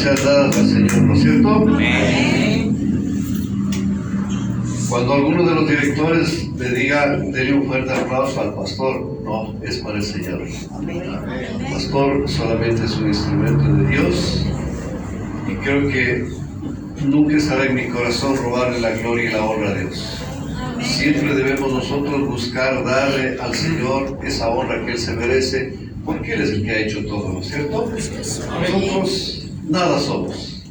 sean dadas al Señor, ¿no es cierto? Amén. Cuando alguno de los directores le diga, denle un fuerte aplauso al pastor, no, es para el Señor. El pastor solamente es un instrumento de Dios y creo que nunca estará en mi corazón robarle la gloria y la honra a Dios. Siempre debemos nosotros buscar darle al Señor esa honra que Él se merece, porque Él es el que ha hecho todo, ¿no es cierto? Nosotros nada somos,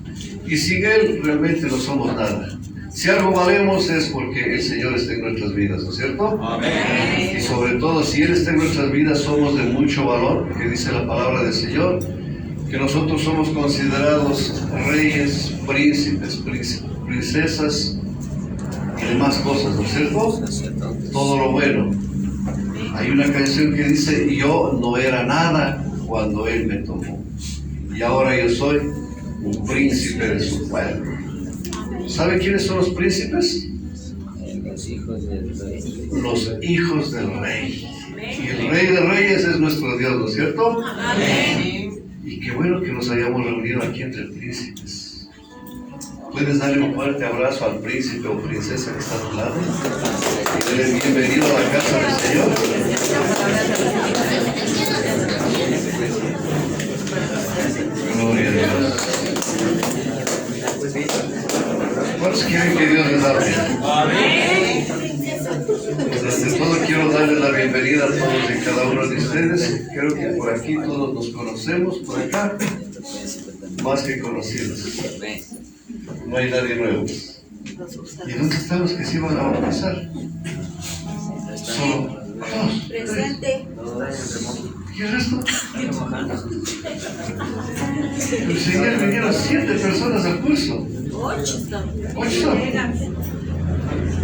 y sin Él realmente no somos nada. Si algo valemos es porque el Señor está en nuestras vidas, ¿no es cierto? Amén. Y sobre todo, si Él está en nuestras vidas, somos de mucho valor, que dice la palabra del Señor, que nosotros somos considerados reyes, príncipes, princesas y demás cosas, ¿no es cierto? Todo lo bueno. Hay una canción que dice, yo no era nada cuando Él me tomó, y ahora yo soy un príncipe de su pueblo. ¿Sabe quiénes son los príncipes? Los hijos del rey. Los hijos del rey. Y el rey de reyes es nuestro Dios, ¿no es cierto? Amén. Y qué bueno que nos hayamos reunido aquí entre príncipes. ¿Puedes darle un fuerte abrazo al príncipe o princesa que está a tu lado? Y dale bienvenido a la casa del Señor. Gloria a Dios. ¿Cuántos quieren que Dios les hable? Amén. Desde todo quiero darles la bienvenida a todos y cada uno de ustedes. Creo que por aquí todos nos conocemos, por acá, más que conocidos. No hay nadie nuevo. ¿Y dónde están los que se iban a bautizar? Solo dos. Presente. ¿Y el resto? El Señor vinieron 7 personas al curso. 8. 8.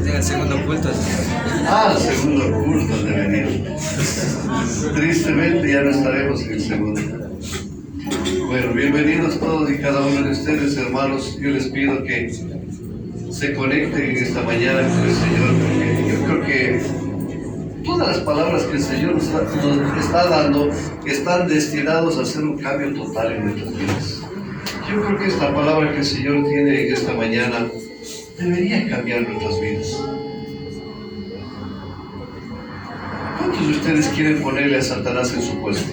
En el segundo culto. El segundo culto de venir. Tristemente ya no estaremos en el segundo. Bueno, bienvenidos todos y cada uno de ustedes, hermanos. Yo les pido que se conecten en esta mañana con el Señor, porque yo creo que todas las palabras que el Señor nos está dando están destinados a hacer un cambio total en nuestras vidas. Yo creo que esta palabra que el Señor tiene en esta mañana debería cambiar nuestras vidas. ¿Cuántos de ustedes quieren ponerle a Satanás en su puesto?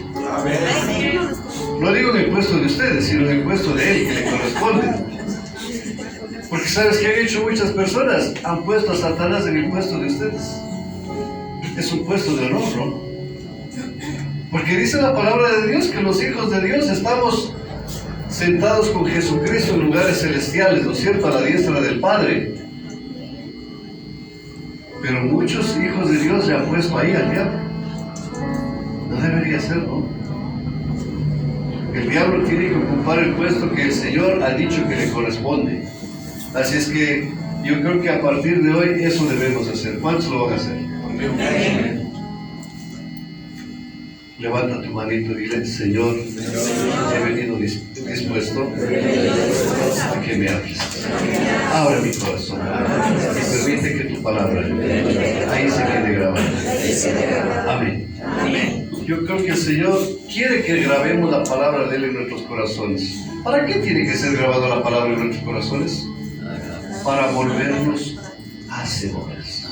No digo en el puesto de ustedes, sino en el puesto de Él, que le corresponde. Porque ¿sabes qué han hecho muchas personas? Han puesto a Satanás en el puesto de ustedes. Es un puesto de honor, ¿no? Porque dice la palabra de Dios que los hijos de Dios estamos sentados con Jesucristo en lugares celestiales, ¿no es cierto? A la diestra del Padre. Pero muchos hijos de Dios le han puesto ahí al diablo. No debería ser, ¿no? El diablo tiene que ocupar el puesto que el Señor ha dicho que le corresponde. Así es que yo creo que a partir de hoy eso debemos hacer. ¿Cuántos lo van a hacer? Amén. Levanta tu manito y dile, Señor, he venido dispuesto a que me hables. Abre mi corazón y permite que tu palabra ahí se quede grabada. Amén. Yo creo que el Señor quiere que grabemos la palabra de Él en nuestros corazones. ¿Para qué tiene que ser grabada la palabra en nuestros corazones? Para volvernos hacedores.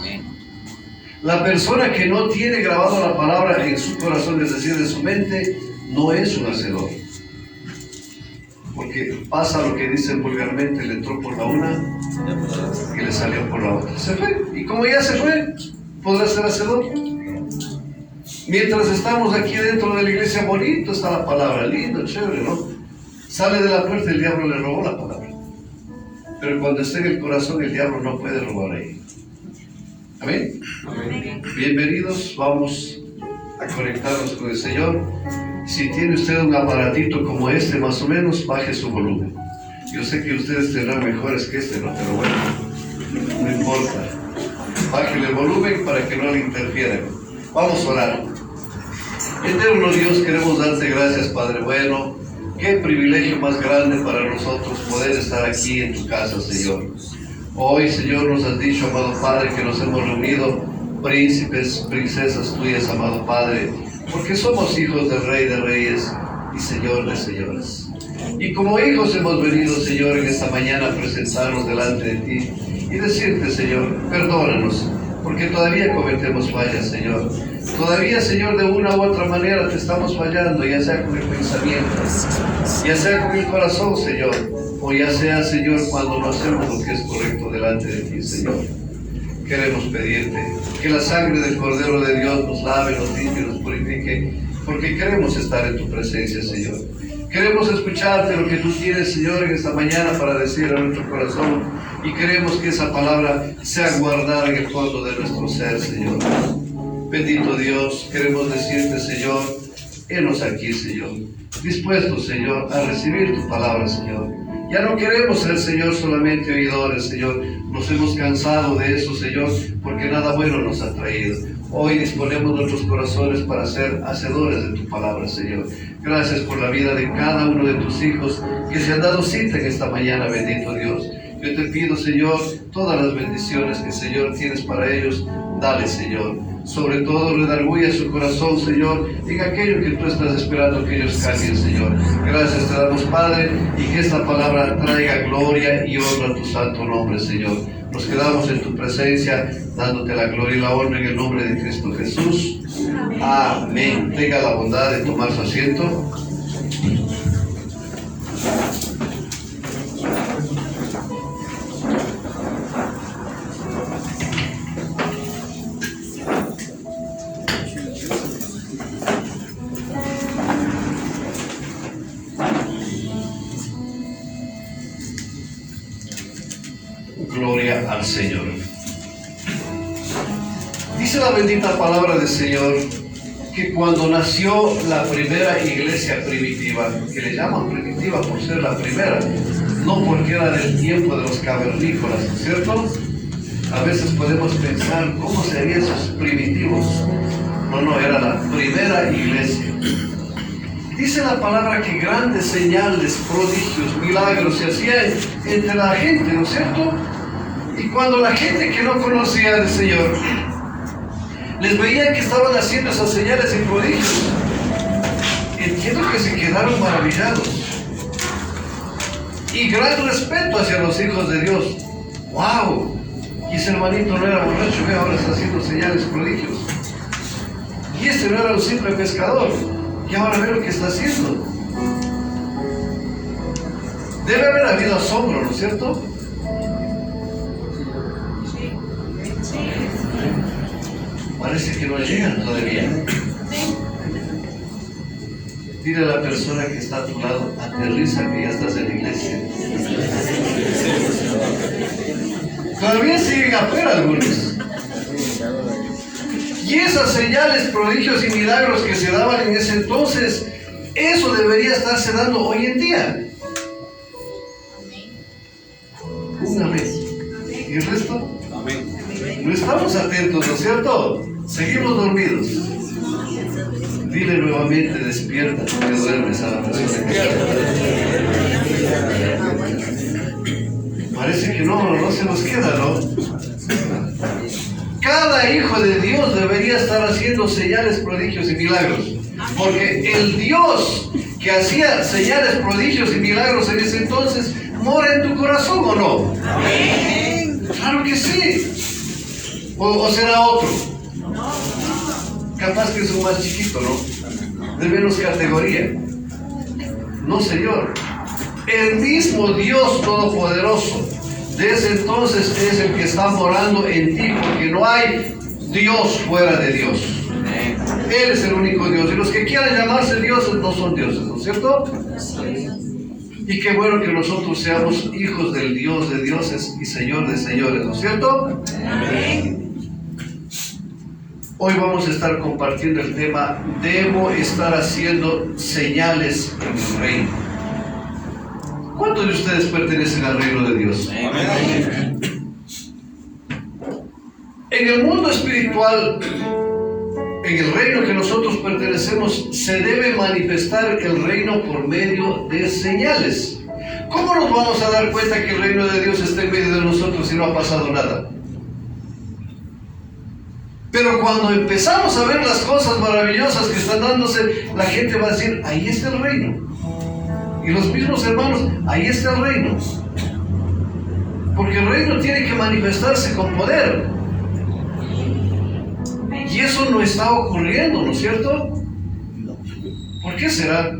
La persona que no tiene grabada la palabra en su corazón, es decir, en su mente, no es un hacedor. Porque pasa lo que dicen vulgarmente, le entró por la una y le salió por la otra. Se fue. Y como ya se fue, podrá ser hacedor. Mientras estamos aquí dentro de la iglesia, bonito está la palabra, lindo, chévere, ¿no? Sale de la puerta, el diablo le robó la palabra. Pero cuando está en el corazón, el diablo no puede robar ahí. Amén. Amén. Bienvenidos, vamos a conectarnos con el Señor. Si tiene usted un aparatito como este, más o menos, baje su volumen. Yo sé que ustedes tendrán mejores que este, ¿no? Pero bueno, no importa. Bájele el volumen para que no le interfieran. Vamos a orar. Eterno Dios, queremos darte gracias, Padre bueno. Qué privilegio más grande para nosotros poder estar aquí en tu casa, Señor. Hoy, Señor, nos has dicho, amado Padre, que nos hemos reunido, príncipes, princesas tuyas, amado Padre, porque somos hijos del Rey de Reyes y Señor de Señores. Y como hijos hemos venido, Señor, en esta mañana a presentarnos delante de ti y decirte, Señor, perdónanos, porque todavía cometemos fallas, Señor. Todavía, Señor, de una u otra manera te estamos fallando, ya sea con el pensamiento, ya sea con el corazón, Señor, o ya sea, Señor, cuando no hacemos lo que es correcto delante de ti, Señor. Queremos pedirte que la sangre del Cordero de Dios nos lave, nos limpie, nos purifique, porque queremos estar en tu presencia, Señor. Queremos escucharte lo que tú tienes, Señor, en esta mañana para decir a nuestro corazón, y queremos que esa palabra sea guardada en el fondo de nuestro ser, Señor. Bendito Dios, queremos decirte, Señor, henos aquí, Señor, dispuestos, Señor, a recibir tu palabra, Señor. Ya no queremos ser, Señor, solamente oidores, Señor. Nos hemos cansado de eso, Señor, porque nada bueno nos ha traído. Hoy disponemos nuestros corazones para ser hacedores de tu palabra, Señor. Gracias por la vida de cada uno de tus hijos que se han dado cita en esta mañana, bendito Dios. Yo te pido, Señor, todas las bendiciones que, Señor, tienes para ellos. Dale, Señor. Sobre todo, redarguye su corazón, Señor, en aquello que tú estás esperando que ellos cambien, Señor. Gracias te damos, Padre, y que esta palabra traiga gloria y honra a tu santo nombre, Señor. Nos quedamos en tu presencia, dándote la gloria y la honra en el nombre de Cristo Jesús. Amén. Tenga la bondad de tomar su asiento. Gloria al Señor. Dice la bendita palabra del Señor que cuando nació la primera iglesia primitiva, que le llaman primitiva por ser la primera, no porque era del tiempo de los cavernícolas, ¿cierto? A veces podemos pensar cómo serían esos primitivos. No, era la primera iglesia. Dice la palabra que grandes señales, prodigios, milagros se hacían entre la gente, ¿no es cierto? Y cuando la gente que no conocía al Señor les veía que estaban haciendo esas señales y prodigios, entiendo que se quedaron maravillados. Y gran respeto hacia los hijos de Dios. ¡Wow! Y ese hermanito no era borracho, ve, ahora está haciendo señales, prodigios. Y este no era un simple pescador, y ahora ve lo que está haciendo. Debe haber habido asombro, ¿no es cierto? Parece que no llegan todavía. Dile a la persona que está a tu lado, aterriza que ya estás en la iglesia. Todavía siguen afuera algunos. Y esas señales, prodigios y milagros que se daban en ese entonces, eso debería estarse dando hoy en día. Un amén. ¿Y el resto? No estamos atentos, ¿no es cierto? Seguimos dormidos. Dile nuevamente, despierta, que duermes a la persona que está. Parece que no se nos queda, ¿no? Cada hijo de Dios debería estar haciendo señales, prodigios y milagros. Porque el Dios que hacía señales, prodigios y milagros en ese entonces, mora en tu corazón, ¿o no? Amén. Claro que sí. ¿O será otro? Capaz que es un más chiquito, ¿no? De menos categoría. No, Señor. El mismo Dios Todopoderoso desde entonces es el que está morando en ti, porque no hay Dios fuera de Dios. Él es el único Dios. Y los que quieran llamarse dioses no son dioses, ¿no es cierto? Y qué bueno que nosotros seamos hijos del Dios de dioses y Señor de señores, ¿no es cierto? Amén. Hoy vamos a estar compartiendo el tema, debo estar haciendo señales en el reino. ¿Cuántos de ustedes pertenecen al reino de Dios? Amén. En el mundo espiritual, en el reino que nosotros pertenecemos, se debe manifestar el reino por medio de señales. ¿Cómo nos vamos a dar cuenta que el reino de Dios está en medio de nosotros si no ha pasado nada? Pero cuando empezamos a ver las cosas maravillosas que están dándose, la gente va a decir, ahí está el reino. Y los mismos hermanos, ahí está el reino. Porque el reino tiene que manifestarse con poder. Y eso no está ocurriendo, ¿no es cierto? ¿Por qué será?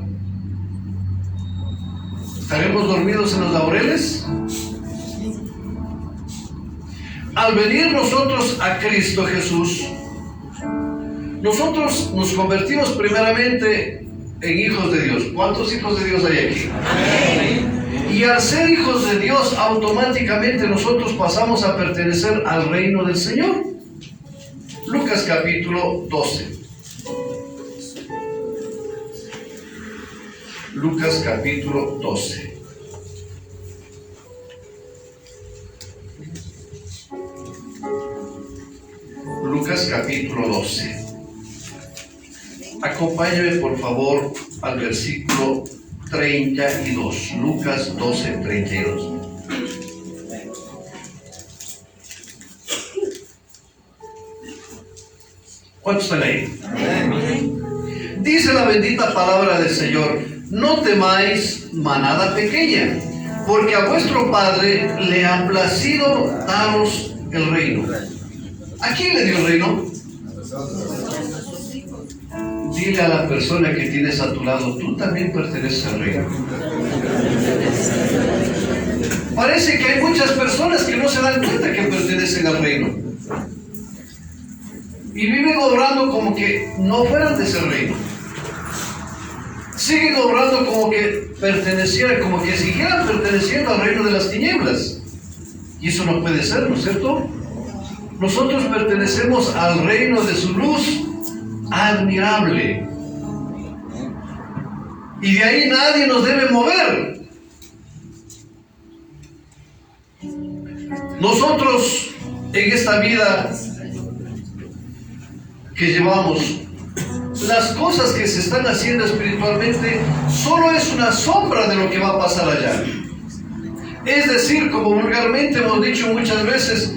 ¿Estaremos dormidos en los laureles? Al venir nosotros a Cristo Jesús, nosotros nos convertimos primeramente en hijos de Dios. ¿Cuántos hijos de Dios hay aquí? Amén. Y al ser hijos de Dios, automáticamente nosotros pasamos a pertenecer al reino del Señor. Lucas capítulo 12. Lucas capítulo 12. Lucas capítulo 12. Acompáñame por favor al versículo 32. Lucas 12, 32. ¿Cuántos están ahí? Amén. Dice la bendita palabra del Señor: no temáis, manada pequeña, porque a vuestro Padre le ha placido daros el reino. ¿A quién le dio el reino? Dile a la persona que tienes a tu lado: tú también perteneces al reino. Parece que hay muchas personas que no se dan cuenta que pertenecen al reino y viven obrando como que no fueran de ese reino. Siguen obrando como que pertenecieran, como que siguieran perteneciendo al reino de las tinieblas. Y eso no puede ser, ¿no es cierto? Nosotros pertenecemos al reino de su luz admirable. Y de ahí nadie nos debe mover. Nosotros en esta vida que llevamos, las cosas que se están haciendo espiritualmente solo es una sombra de lo que va a pasar allá. Es decir, como vulgarmente hemos dicho muchas veces,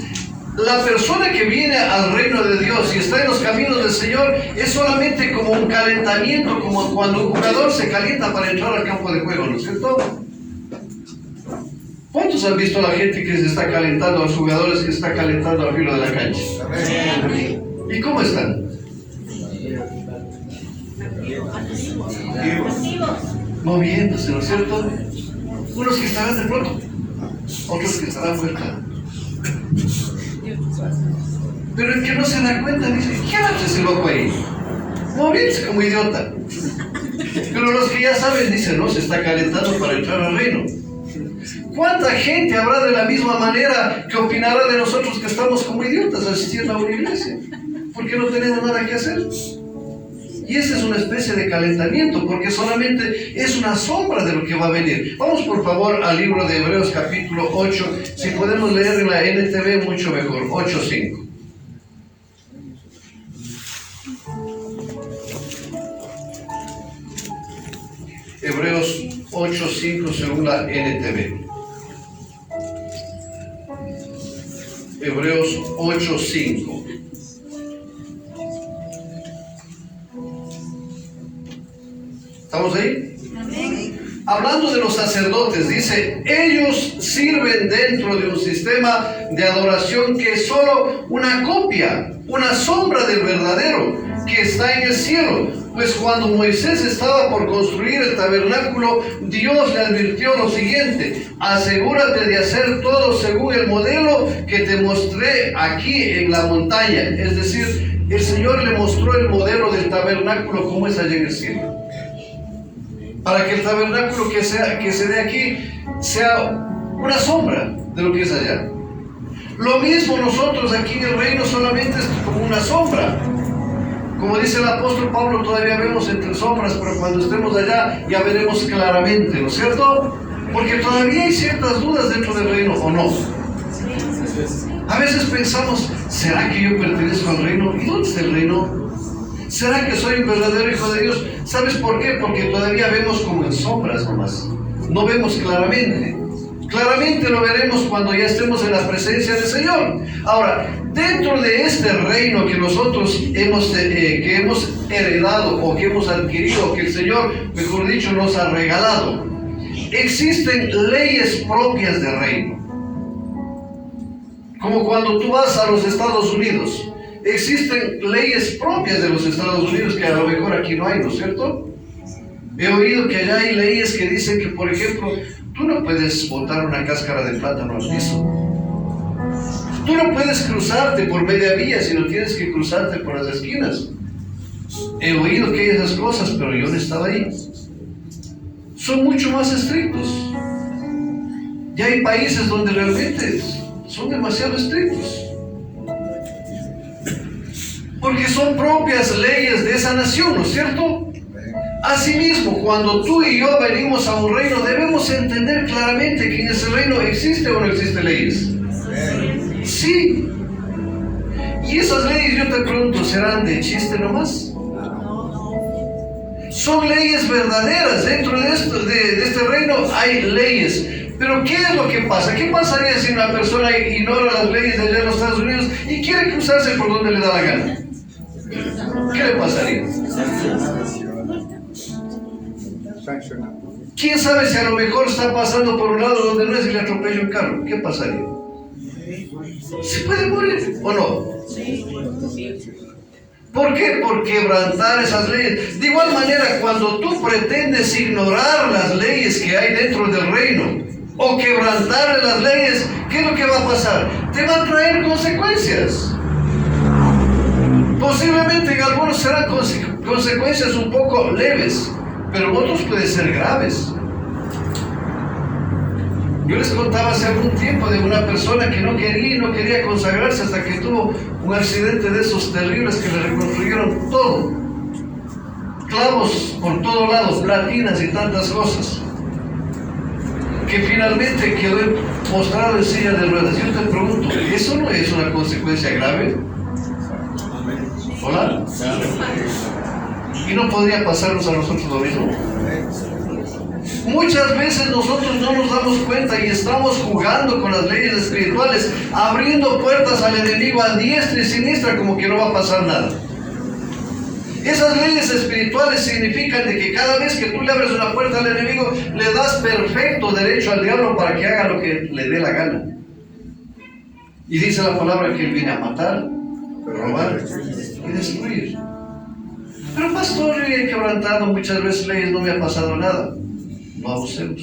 la persona que viene al reino de Dios y está en los caminos del Señor es solamente como un calentamiento, como cuando un jugador se calienta para entrar al campo de juego, ¿no es cierto? ¿Cuántos han visto a la gente que se está calentando, a los jugadores que se está calentando al filo de la cancha? ¿Y cómo están? Moviéndose, ¿no es cierto? Unos que estarán de pronto, otros que estarán vuelta. Pero el que no se da cuenta dice: ¿qué hace ese loco ahí? Moviéndose como idiota. Pero los que ya saben dicen: no, se está calentando para entrar al reino. ¿Cuánta gente habrá de la misma manera que opinará de nosotros que estamos como idiotas asistiendo a una iglesia? Porque no tenemos nada que hacer. Y esa es una especie de calentamiento, porque solamente es una sombra de lo que va a venir. Vamos por favor al libro de Hebreos capítulo 8, si podemos leer en la NTV mucho mejor, 8:5. Hebreos 8:5 según la NTV. Hebreos 8:5. ¿Estamos ahí? Amén. Hablando de los sacerdotes, dice: ellos sirven dentro de un sistema de adoración que es solo una copia, una sombra del verdadero que está en el cielo. Pues cuando Moisés estaba por construir el tabernáculo, Dios le advirtió lo siguiente: asegúrate de hacer todo según el modelo que te mostré aquí en la montaña. Es decir, el Señor le mostró el modelo del tabernáculo como es allá en el cielo, para que el tabernáculo que se dé aquí sea una sombra de lo que es allá. Lo mismo nosotros aquí en el reino solamente es como una sombra. Como dice el apóstol Pablo, todavía vemos entre sombras, pero cuando estemos allá ya veremos claramente, ¿no es cierto? Porque todavía hay ciertas dudas dentro del reino, ¿o no? A veces pensamos: ¿será que yo pertenezco al reino? ¿Y dónde está el reino? ¿Será que soy un verdadero hijo de Dios? ¿Sabes por qué? Porque todavía vemos como en sombras nomás. No vemos claramente. Claramente lo veremos cuando ya estemos en la presencia del Señor. Ahora, dentro de este reino que nosotros hemos heredado o que hemos adquirido, que el Señor, mejor dicho, nos ha regalado, existen leyes propias de reino. Como cuando tú vas a los Estados Unidos, existen leyes propias de los Estados Unidos que a lo mejor aquí no hay, ¿no es cierto? He oído que allá hay leyes que dicen que, por ejemplo, tú no puedes botar una cáscara de plátano al piso. Tú no puedes cruzarte por media vía, sino tienes que cruzarte por las esquinas. He oído que hay esas cosas, pero yo no estaba ahí. Son mucho más estrictos. Ya hay países donde realmente son demasiado estrictos. Porque son propias leyes de esa nación, ¿no es cierto? Asimismo, cuando tú y yo venimos a un reino, debemos entender claramente que en ese reino existe o no existe leyes. Sí. Y esas leyes, yo te pregunto, ¿serán de chiste nomás? Son leyes verdaderas. Dentro de este reino hay leyes. Pero ¿qué es lo que pasa? ¿Qué pasaría si una persona ignora las leyes de allá en los Estados Unidos y quiere cruzarse por donde le da la gana? ¿Qué le pasaría? ¿Quién sabe si a lo mejor está pasando por un lado donde no es y le atropella un carro? ¿Qué pasaría? ¿Se puede morir o no? ¿Por qué? Por quebrantar esas leyes. De igual manera, cuando tú pretendes ignorar las leyes que hay dentro del reino o quebrantar las leyes, ¿qué es lo que va a pasar? Te va a traer consecuencias. Posiblemente en algunos serán consecuencias un poco leves, pero en otros pueden ser graves. Yo les contaba hace algún tiempo de una persona que no quería consagrarse hasta que tuvo un accidente de esos terribles que le reconstruyeron todo. Clavos por todos lados, platinas y tantas cosas. Que finalmente quedó postrado en silla de ruedas. Yo te pregunto, ¿eso no es una consecuencia grave? ¿Hola? ¿Y no podría pasarnos a nosotros lo mismo? Muchas veces nosotros no nos damos cuenta y estamos jugando con las leyes espirituales, abriendo puertas al enemigo a diestra y siniestra como que no va a pasar nada. Esas leyes espirituales significan de que cada vez que tú le abres una puerta al enemigo, le das perfecto derecho al diablo para que haga lo que le dé la gana. Y dice la palabra que él viene a matar, robar y destruir. Pero pastor, yo he quebrantado muchas veces leyes, no me ha pasado nada. No abusemos.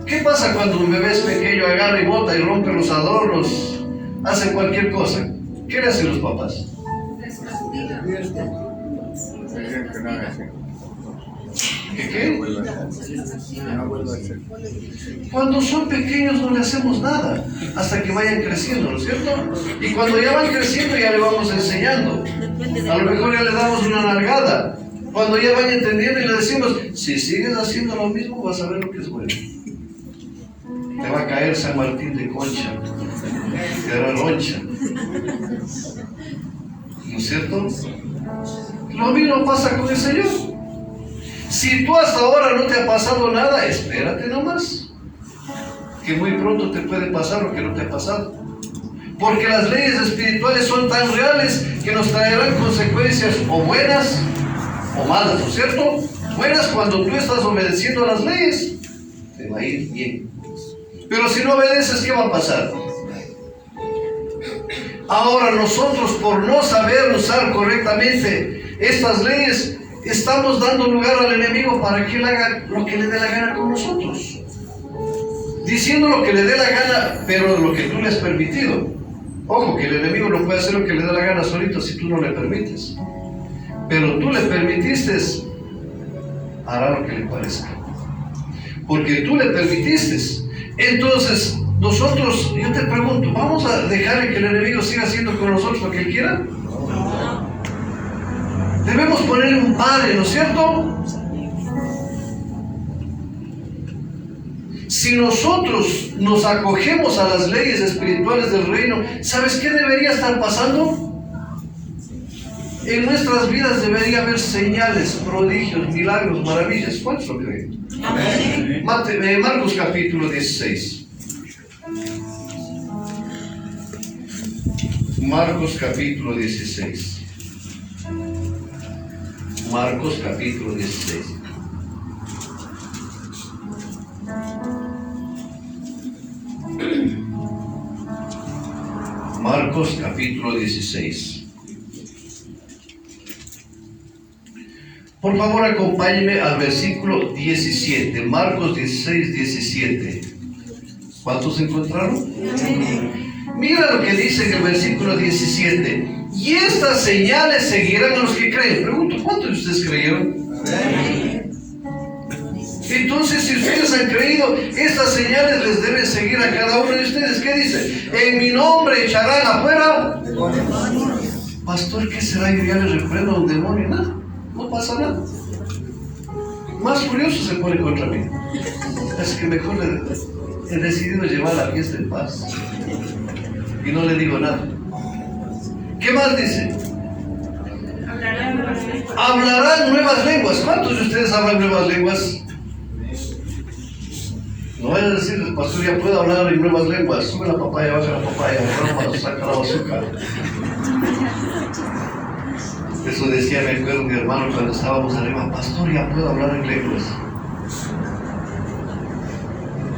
¿Qué pasa cuando un bebé es pequeño, agarra y bota y rompe los adornos, hace cualquier cosa? ¿Qué le hacen los papás? ¿Qué? Cuando son pequeños no le hacemos nada hasta que vayan creciendo, ¿no es cierto? Y cuando ya van creciendo ya le vamos enseñando. A lo mejor ya le damos una nalgada. Cuando ya van entendiendo y le decimos, si sigues haciendo lo mismo vas a ver lo que es bueno. Te va a caer San Martín de Concha, te dará loncha. ¿No es cierto? Lo mismo pasa con el Señor. Si tú hasta ahora no te ha pasado nada, espérate nomás, que muy pronto te puede pasar lo que no te ha pasado. Porque las leyes espirituales son tan reales que nos traerán consecuencias o buenas o malas, ¿no es cierto? Buenas cuando tú estás obedeciendo a las leyes, te va a ir bien. Pero si no obedeces, ¿qué va a pasar? Ahora nosotros, por no saber usar correctamente estas leyes, estamos dando lugar al enemigo para que él haga lo que le dé la gana con nosotros. Diciendo lo que le dé la gana, pero lo que tú le has permitido. Ojo, que el enemigo no puede hacer lo que le dé la gana solito si tú no le permites. Pero tú le permitiste, hará lo que le parezca. Porque tú le permitiste. Entonces, nosotros, yo te pregunto, ¿vamos a dejar que el enemigo siga haciendo con nosotros lo que él quiera? Debemos ponerle un padre, ¿no es cierto? Si nosotros nos acogemos a las leyes espirituales del reino, ¿sabes qué debería estar pasando? En nuestras vidas debería haber señales, prodigios, milagros, maravillas. ¿Cuántos lo creen? Amén. Marcos capítulo 16. Marcos capítulo 16. Marcos capítulo 16. Marcos capítulo 16. Por favor, acompáñenme al versículo 17. Marcos 16, 17. ¿Cuántos encontraron? Mira lo que dice en el versículo 17. Y estas señales seguirán a los que creen. Pregunto, ¿cuántos de ustedes creyeron? Entonces, si ustedes han creído, estas señales les deben seguir a cada uno de ustedes. ¿Qué dice? En mi nombre echarán afuera. Pastor, ¿qué será? Yo ya le reprendo a un demonio. Nada, no pasa nada. Más curioso se pone contra mí. Es que mejor he decidido llevar la fiesta en paz. Y no le digo nada. ¿Qué más dice? Hablarán nuevas lenguas. ¿Cuántos de ustedes hablan nuevas lenguas? No vaya a decir, el pastor ya puede hablar en nuevas lenguas. Sube la papaya, baja la papaya, rompa, saca la bazooka. Eso decía, me acuerdo, mi hermano cuando estábamos arriba. Pastor, ya puedo hablar en lenguas.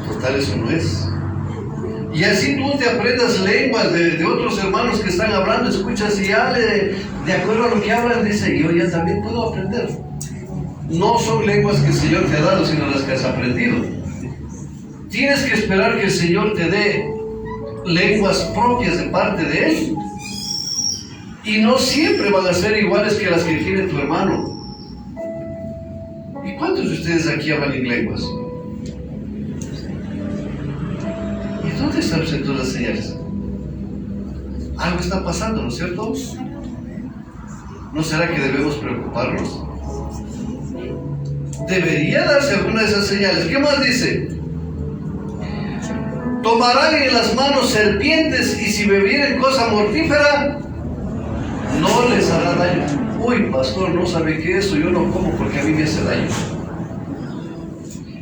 Total, eso no es. Y así tú te aprendas lenguas de otros hermanos que están hablando, escuchas y ya de acuerdo a lo que hablan, dice, yo ya también puedo aprender. No son lenguas que el Señor te ha dado, sino las que has aprendido. Tienes que esperar que el Señor te dé lenguas propias de parte de Él. Y no siempre van a ser iguales que las que tiene tu hermano. ¿Y cuántos de ustedes aquí hablan en lenguas? ¿Y dónde están todas las señales? Algo está pasando, ¿no es cierto? ¿No será que debemos preocuparnos? Debería darse alguna de esas señales. ¿Qué más dice? Tomarán en las manos serpientes y si bebieren cosa mortífera, no les hará daño. Uy, pastor, no sabe qué es eso, yo no como porque a mí me hace daño.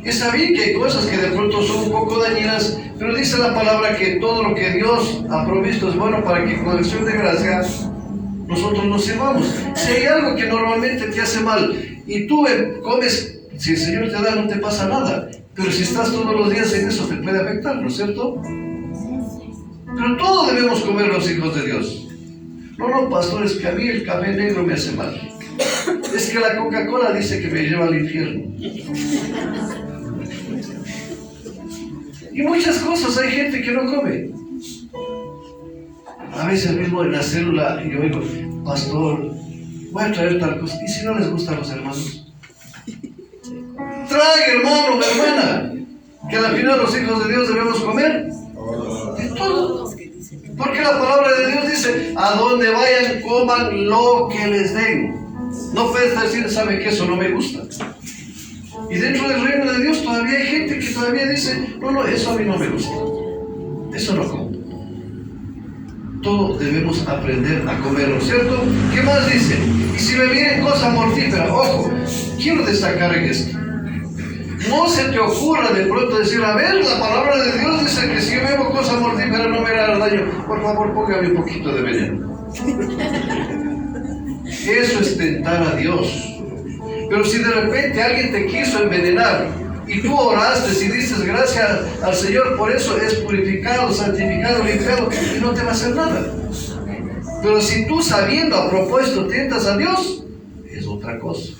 Está bien que hay cosas que de pronto son un poco dañinas, pero dice la palabra que todo lo que Dios ha provisto es bueno para que con acción de gracia nosotros nos sirvamos. Si hay algo que normalmente te hace mal y tú comes, si el Señor te da, no te pasa nada. Pero si estás todos los días en eso, te puede afectar, ¿no es cierto? Pero todo debemos comer los hijos de Dios. No, pastor, es que a mí el café negro me hace mal. Es que la Coca-Cola dice que me lleva al infierno. Y muchas cosas, hay gente que no come. A veces mismo en la célula yo digo, pastor, voy a traer tal cosa. ¿Y si no les gustan los hermanos? Trae, hermano, hermana, que al final los hijos de Dios debemos comer de todo. Porque la palabra de Dios dice, a donde vayan, coman lo que les den. No puedes decir, ¿sabe qué? Eso no me gusta. Y dentro del reino de Dios todavía hay gente que todavía dice, no, eso a mí no me gusta. Eso no como. Todo debemos aprender a comer, ¿no es cierto? ¿Qué más dice? Y si me vienen cosas mortíferas, ojo, quiero destacar en esto. No se te ocurra de pronto decir, a ver, la palabra de Dios dice que si yo bebo cosas mortíferas no me hará daño. Por favor, póngame un poquito de veneno. Eso es tentar a Dios. Pero si de repente alguien te quiso envenenar y tú oraste y dices gracias al Señor, por eso es purificado, santificado, limpiado, y no te va a hacer nada. Pero si tú sabiendo a propósito tientas a Dios, es otra cosa.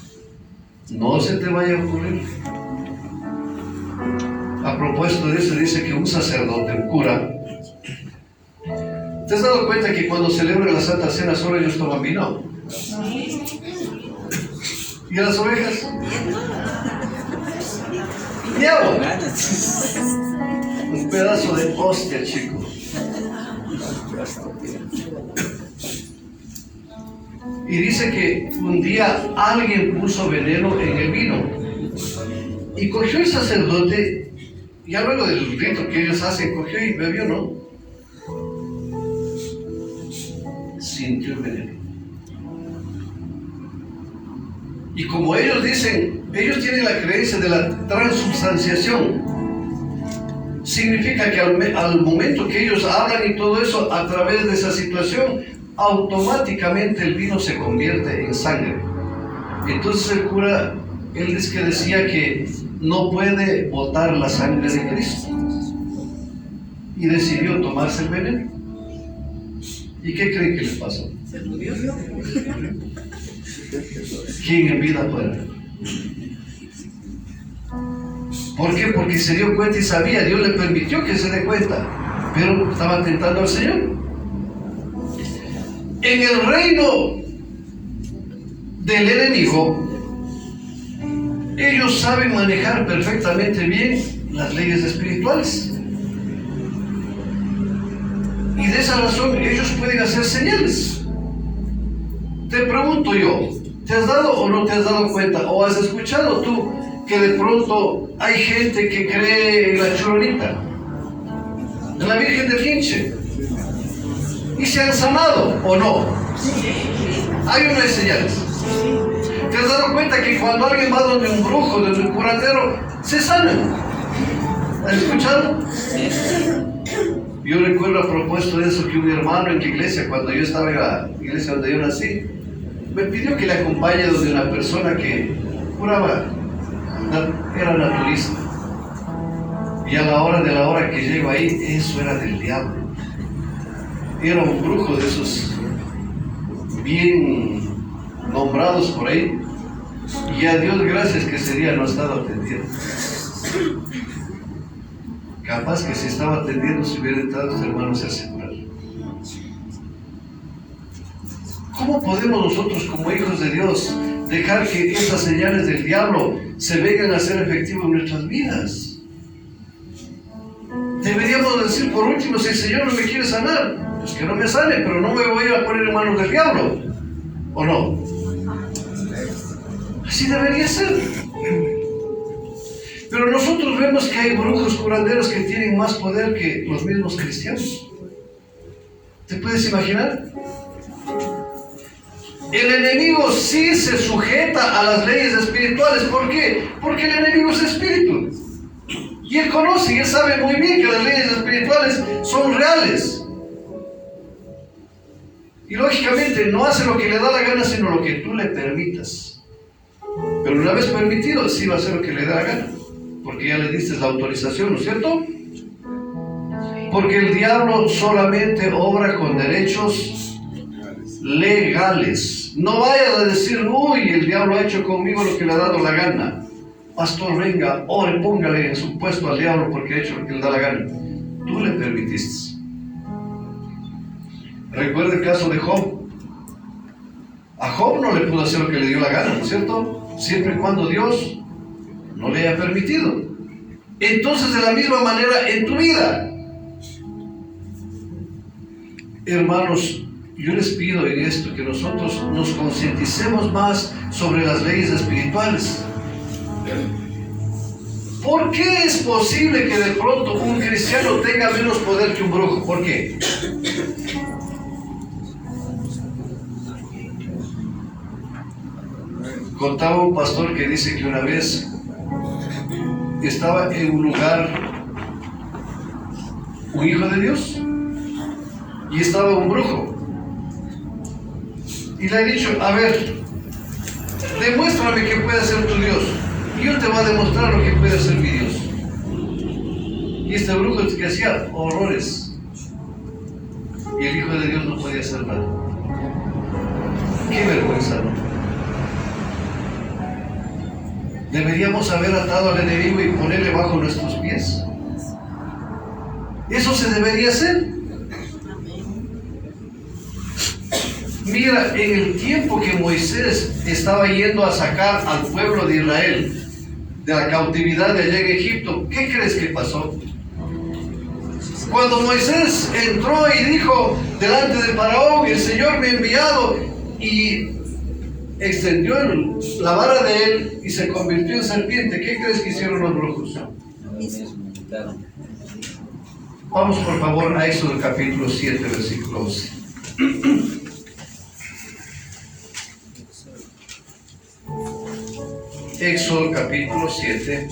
No se te vaya a ocurrir. A propósito de eso, dice que un sacerdote, un cura, ¿te has dado cuenta que cuando celebran la Santa Cena solo ellos toman vino? ¿Y a las ovejas? ¿Y agua? Un pedazo de hostia, chicos. Y dice que un día alguien puso veneno en el vino. Y cogió el sacerdote, ya luego del rito que ellos hacen, cogió y bebió, ¿no? Sintió el veneno. Y como ellos dicen, ellos tienen la creencia de la transubstanciación. Significa que al momento que ellos hablan y todo eso, a través de esa situación, automáticamente el vino se convierte en sangre. Entonces el cura, él es que decía que no puede botar la sangre de Cristo. Y decidió tomarse el veneno. ¿Y qué creen que le pasó? Se murió. ¿Quién en vida fuera? ¿Por qué? Porque se dio cuenta y sabía, Dios le permitió que se dé cuenta, pero estaba tentando al Señor. En el reino del enemigo, ellos saben manejar perfectamente bien las leyes espirituales. Y de esa razón ellos pueden hacer señales. Te pregunto yo, ¿te has dado o no te has dado cuenta? ¿O has escuchado tú que de pronto hay gente que cree en la Choronita, en la Virgen del Quinche, y se han sanado o no? Hay unas señales. ¿Te has dado cuenta que cuando alguien va donde un brujo, donde un curandero, se sanan? ¿Has escuchado? Yo recuerdo a propósito de eso que un hermano en la iglesia, cuando yo estaba en la iglesia donde yo nací, me pidió que le acompañe donde una persona que curaba, era naturista. Y a la hora que llego ahí, eso era del diablo. Era un brujo de esos bien nombrados por ahí. Y a Dios gracias que ese día no estaba atendiendo. Capaz que si estaba atendiendo, si hubiera entrado los hermanos a asegurar. ¿Cómo podemos nosotros como hijos de Dios dejar que esas señales del diablo se vengan a ser efectivas en nuestras vidas? Deberíamos decir por último, si el Señor no me quiere sanar, pues que no me sane, pero no me voy a poner en manos del diablo, ¿o no? Así debería ser. Pero nosotros vemos que hay brujos curanderos que tienen más poder que los mismos cristianos. ¿Te puedes imaginar? El enemigo sí se sujeta a las leyes espirituales. ¿Por qué? Porque el enemigo es espíritu. Y él conoce y él sabe muy bien que las leyes espirituales son reales. Y lógicamente no hace lo que le da la gana, sino lo que tú le permitas. Pero una vez permitido, sí va a hacer lo que le da la gana. Porque ya le diste la autorización, ¿no es cierto? Porque el diablo solamente obra con derechos legales. No vayas a decir, uy, el diablo ha hecho conmigo lo que le ha dado la gana. Pastor, venga, ore, póngale en su puesto al diablo porque ha hecho lo que le da la gana. Tú le permitiste. Recuerda el caso de Job. A Job no le pudo hacer lo que le dio la gana, ¿no es cierto? Siempre y cuando Dios no le haya permitido. Entonces, de la misma manera en tu vida, hermanos, yo les pido en esto que nosotros nos concienticemos más sobre las leyes espirituales. ¿Por qué es posible que de pronto un cristiano tenga menos poder que un brujo? ¿Por qué? Contaba un pastor que dice que una vez estaba en un lugar un hijo de Dios y estaba un brujo y le ha dicho, a ver, demuéstrame que puede ser tu Dios y yo te voy a demostrar lo que puede ser mi Dios. Y este brujo es que hacía horrores y el hijo de Dios no podía hacer nada. Qué vergüenza, ¿no? Deberíamos haber atado al enemigo y ponerle bajo nuestros pies. Eso se debería hacer. Mira, en el tiempo que Moisés estaba yendo a sacar al pueblo de Israel de la cautividad de allá en Egipto, ¿qué crees que pasó? Cuando Moisés entró y dijo delante de Faraón, el Señor me ha enviado, y extendió la vara de él y se convirtió en serpiente, ¿qué crees que hicieron los brujos? Vamos por favor a Éxodo capítulo 7, versículo 11. Éxodo capítulo 7.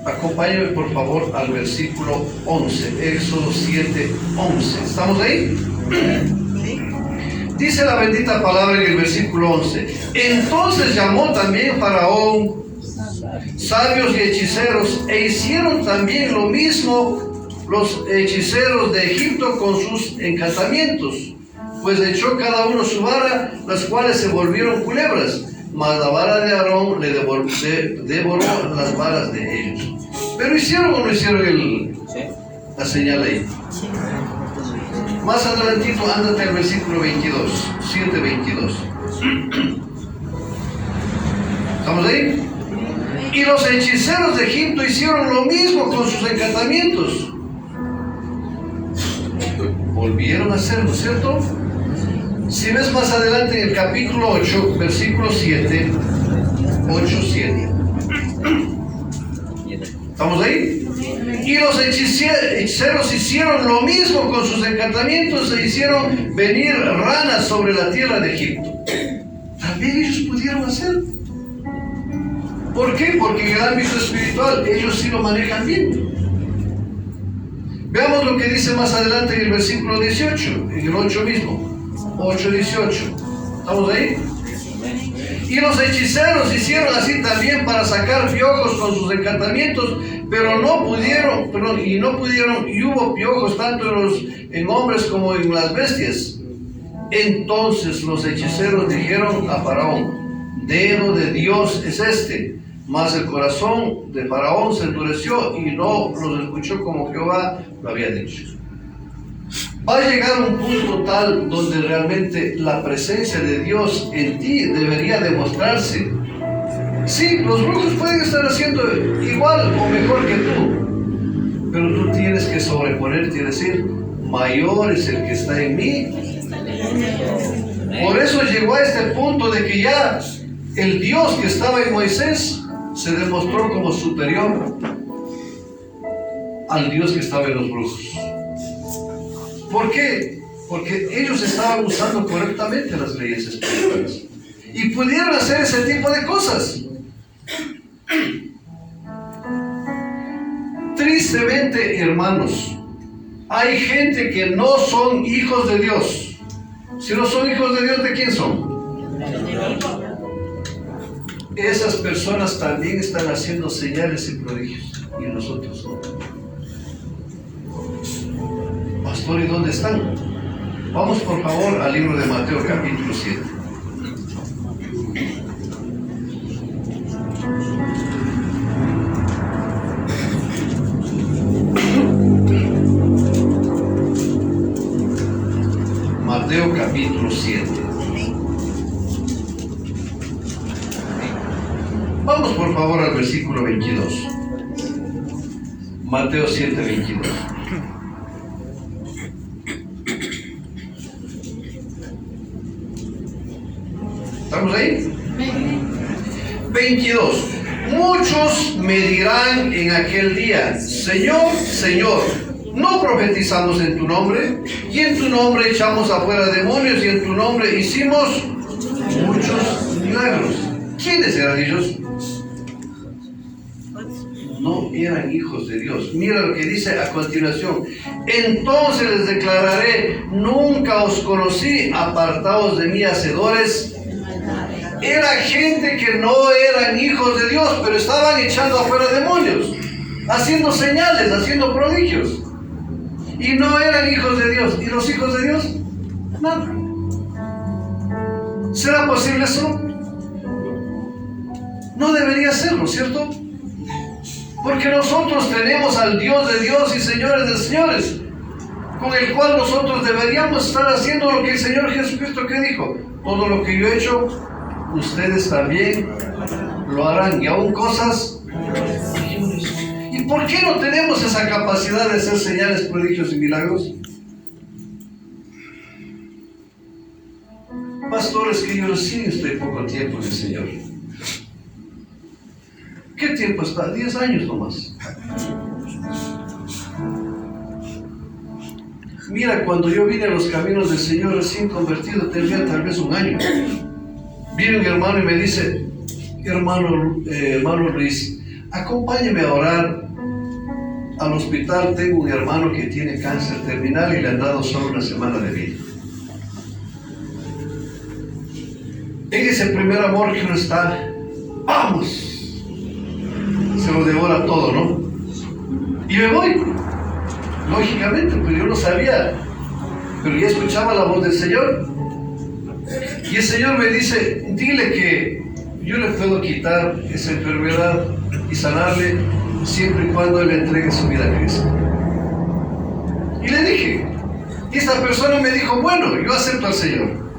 Acompáñame por favor al versículo 11, Éxodo 7, 11. ¿Estamos ahí? Dice la bendita palabra en el versículo 11. Entonces llamó también Faraón sabios y hechiceros, e hicieron también lo mismo los hechiceros de Egipto con sus encantamientos, pues echó cada uno su vara, las cuales se volvieron culebras, mas la vara de Aarón le devoró las varas de ellos. Pero hicieron o no hicieron la señal ahí. Más adelantito, ándate al versículo 22, 7:22. ¿Estamos ahí? Y los hechiceros de Egipto hicieron lo mismo con sus encantamientos. Volvieron a hacerlo, ¿cierto? Si ves más adelante en el capítulo 8, versículo 7, 8:7. ¿Estamos ahí? Y los hechiceros hicieron lo mismo con sus encantamientos e hicieron venir ranas sobre la tierra de Egipto. También ellos pudieron hacer. ¿Por qué? Porque en el ámbito espiritual ellos sí lo manejan bien. Veamos lo que dice más adelante en el versículo 18, en el 8 mismo, 8:18. ¿Estamos ahí? Y los hechiceros hicieron así también para sacar piojos con sus encantamientos, pero no pudieron, y hubo piojos tanto en hombres como en las bestias. Entonces los hechiceros dijeron a Faraón: dedo de Dios es este. Mas el corazón de Faraón se endureció y no los escuchó como Jehová lo había dicho. Va a llegar un punto tal donde realmente la presencia de Dios en ti debería demostrarse. Sí, los brujos pueden estar haciendo igual o mejor que tú, pero tú tienes que sobreponerte y decir: mayor es el que está en mí. Por eso llegó a este punto de que ya el Dios que estaba en Moisés se demostró como superior al Dios que estaba en los brujos. ¿Por qué? Porque ellos estaban usando correctamente las leyes espirituales y pudieron hacer ese tipo de cosas. Tristemente, hermanos, hay gente que no son hijos de Dios. Si no son hijos de Dios, ¿de quién son? Esas personas también están haciendo señales y prodigios, y nosotros no. Pastor, ¿y dónde están? Vamos por favor al libro de Mateo capítulo 7. Mateo capítulo 7. Vamos por favor al versículo 22. Mateo 7:22. ¿Estamos ahí? 22. Muchos me dirán en aquel día: Señor, Señor, ¿no profetizamos en tu nombre? Y en tu nombre echamos afuera demonios, y en tu nombre hicimos muchos milagros. ¿Quiénes eran ellos? No eran hijos de Dios. Mira lo que dice a continuación: entonces les declararé: nunca os conocí, apartaos de mí, hacedores. Era gente que no eran hijos de Dios, pero estaban echando afuera demonios, haciendo señales, haciendo prodigios, y no eran hijos de Dios. ¿Y los hijos de Dios? Nada. ¿Será posible eso? No debería serlo, ¿cierto? Porque nosotros tenemos al Dios de Dios y Señores de señores, con el cual nosotros deberíamos estar haciendo lo que el Señor Jesucristo que dijo: todo lo que yo he hecho, ustedes también lo harán, y aún cosas mayores. ¿Y por qué no tenemos esa capacidad de hacer señales, prodigios y milagros? Pastores, que yo recién estoy poco tiempo en el Señor. ¿Qué tiempo está? 10 años nomás. Mira, cuando yo vine a los caminos del Señor recién convertido, tenía tal vez 1 año. Viene un hermano y me dice: hermano Luis, acompáñeme a orar al hospital. Tengo un hermano que tiene cáncer terminal y le han dado solo 1 semana de vida. en ese primer amor que uno está, vamos, se lo devora todo, ¿no? Y me voy, lógicamente, pero yo no sabía, pero ya escuchaba la voz del Señor. Y el Señor me dice, dile que yo le puedo quitar esa enfermedad y sanarle siempre y cuando Él entregue su vida a Cristo. Y le dije, y esta persona me dijo, bueno, yo acepto al Señor.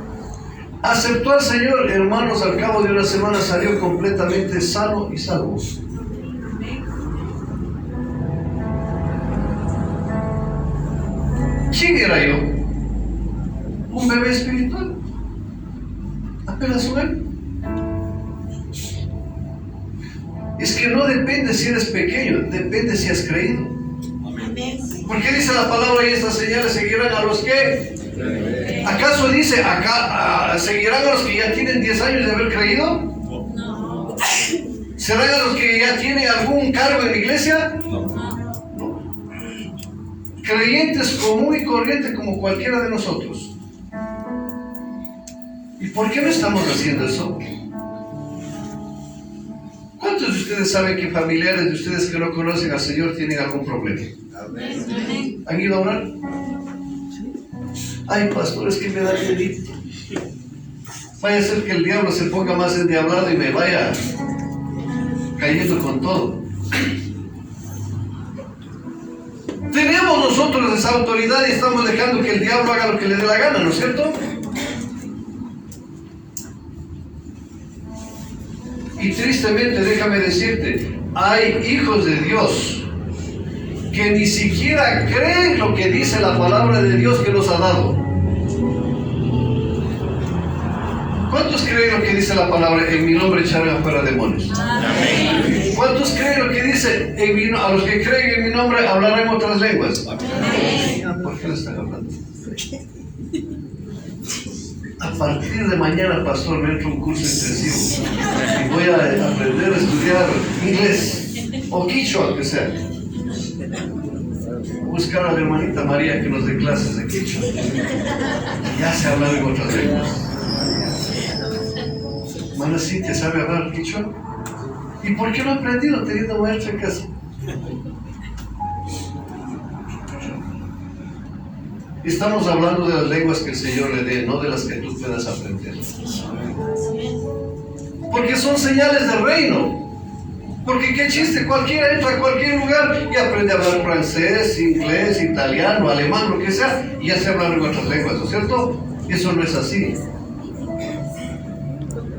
Aceptó al Señor, hermanos, al cabo de una semana salió completamente sano y salvo. ¿Quién era yo? Un bebé espiritual. Apenas un año. Es que no depende si eres pequeño, depende si has creído. Porque dice la palabra y estas señales seguirán a los que. ¿Acaso dice acá seguirán a los que ya tienen 10 años de haber creído? No. ¿Serán a los que ya tienen algún cargo en la iglesia? No. Creyentes común y corriente como cualquiera de nosotros. ¿Y por qué no estamos haciendo eso? ¿Cuántos de ustedes saben que familiares de ustedes que no conocen al Señor tienen algún problema? Amén. ¿Han ido a orar? Ay, pastor, es que me da miedo. Vaya a ser que el diablo se ponga más endiablado y me vaya cayendo con todo. Tenemos nosotros esa autoridad y estamos dejando que el diablo haga lo que le dé la gana, ¿no es cierto? Y tristemente, déjame decirte, hay hijos de Dios que ni siquiera creen lo que dice la palabra de Dios que nos ha dado. ¿Cuántos creen lo que dice la palabra? En mi nombre echarán afuera demonios. Amén. ¿Cuántos creen lo que dice? A los que creen en mi nombre hablarán otras lenguas. Amén. ¿Por qué le están hablando? A partir de mañana, pastor, me entro un curso intensivo y voy a aprender a estudiar inglés o quichua, que sea. Buscar a la hermanita María que nos dé clases de quichua. Ya se habla en otras lenguas. Hermana Cintia, ¿sabe hablar quichua? ¿Y por qué no ha aprendido teniendo maestra en casa? Estamos hablando de las lenguas que el Señor le dé, no de las que tú puedas aprender. Porque son señales del reino. Porque qué chiste, cualquiera entra a cualquier lugar y aprende a hablar francés, inglés, italiano, alemán, lo que sea, y ya se hablan en otras lenguas, ¿no es cierto? Eso no es así.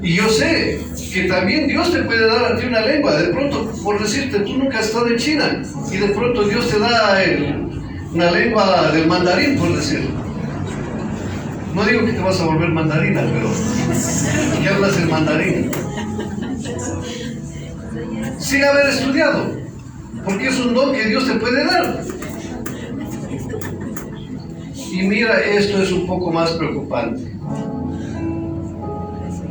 Y yo sé que también Dios te puede dar a ti una lengua. De pronto, por decirte, tú nunca has estado en China y de pronto Dios te da una lengua del mandarín, por decir. No digo que te vas a volver mandarina, pero que hablas el mandarín sin haber estudiado, porque es un don que Dios te puede dar. Y mira, esto es un poco más preocupante.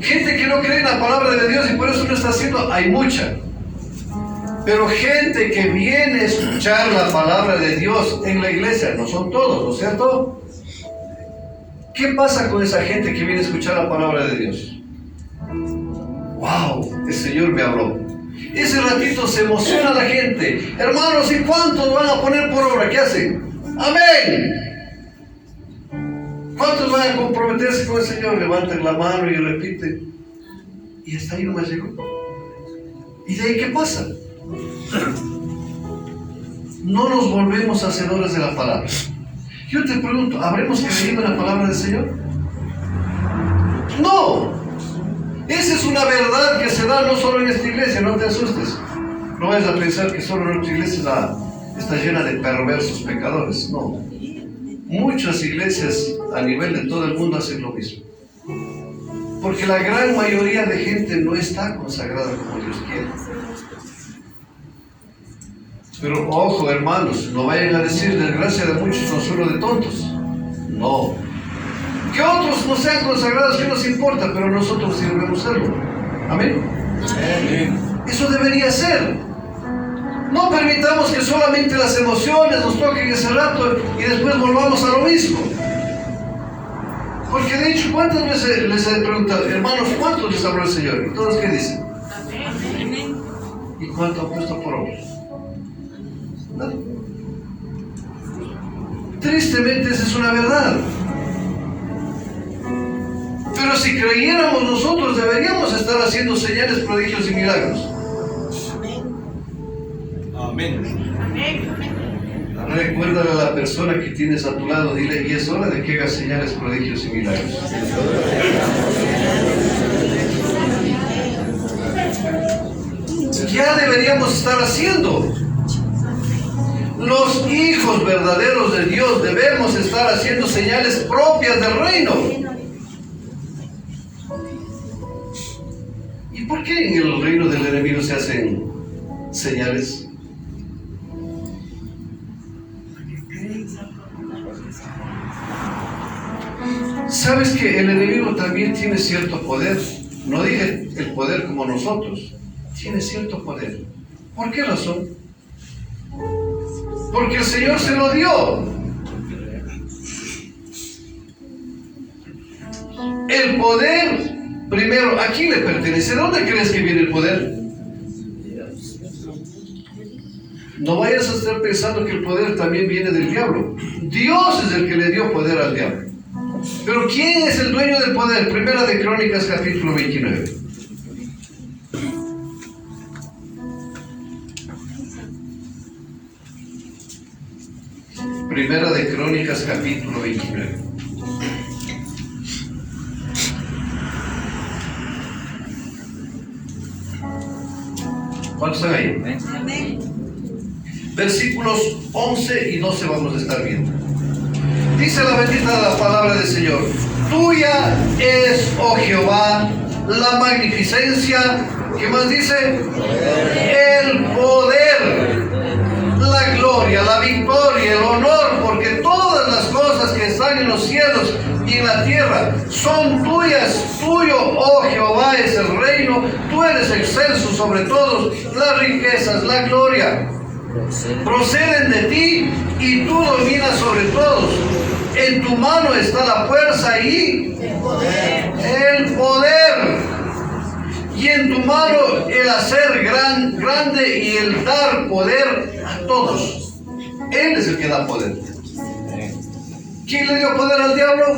Gente que no cree en la palabra de Dios y por eso no está haciendo, hay mucha. Pero gente que viene a escuchar la palabra de Dios en la iglesia, no son todos, ¿no es cierto? ¿Qué pasa con esa gente que viene a escuchar la palabra de Dios? ¡Wow! El Señor me habló. Ese ratito se emociona la gente. Hermanos, ¿y cuántos van a poner por obra? ¿Qué hacen? ¡Amén! ¿Cuántos van a comprometerse con el Señor? Levanten la mano y repiten. Y hasta ahí nomás llegó. ¿Y de ahí qué pasa? No nos volvemos hacedores de la palabra. Yo te pregunto, ¿habremos creído en la palabra del Señor? ¡No! Esa es una verdad que se da no solo en esta iglesia, no te asustes. No vayas a pensar que solo nuestra iglesia está llena de perversos pecadores. No. Muchas iglesias a nivel de todo el mundo hacen lo mismo. Porque la gran mayoría de gente no está consagrada como Dios quiere. Pero ojo, hermanos, no vayan a decir desgracia de muchos no solo de tontos. No. Que otros no sean consagrados, ¿qué nos importa? Pero nosotros sí debemos serlo. Amén. Amén. Eso debería ser. No permitamos que solamente las emociones nos toquen ese rato y después volvamos a lo mismo. Porque de hecho, ¿cuántas veces les he preguntado, hermanos, cuántos les habló el Señor? ¿Y todos qué dicen? Amén. ¿Y cuánto han puesto por obra? Nada. Tristemente esa es una verdad. Pero si creyéramos nosotros, deberíamos estar haciendo señales, prodigios y milagros. Amén. Recuérdale a la persona que tienes a tu lado, dile, y es hora de que hagas señales, prodigios y milagros. Ya deberíamos estar haciendo. Los hijos verdaderos de Dios debemos estar haciendo señales propias del reino. ¿Y por qué en el reino del enemigo se hacen señales? ¿Sabes que el enemigo también tiene cierto poder? No dije el poder como nosotros. Tiene cierto poder. ¿Por qué razón? Porque el Señor se lo dio. El poder, primero, ¿a quién le pertenece? ¿De dónde crees que viene el poder? No vayas a estar pensando que el poder también viene del diablo. Dios es el que le dio poder al diablo. Pero ¿quién es el dueño del poder? Primera de Crónicas, capítulo 29. Primera de Crónicas, capítulo 29. ¿Cuántos están ahí? Amén. Versículos 11 y 12 vamos a estar viendo. Dice la bendita palabra del Señor: tuya es, oh Jehová, la magnificencia. ¿Qué más dice? El poder, la gloria, la victoria, el honor, porque todas las cosas que están en los cielos y en la tierra son tuyas. Tuyo, oh Jehová, es el reino. Tú eres excelso sobre todos. Las riquezas, la gloria proceden de ti y tú dominas sobre todos. En tu mano está la fuerza y el poder. Y en tu mano el hacer grande y el dar poder a todos. Él es el que da poder. ¿Quién le dio poder al diablo?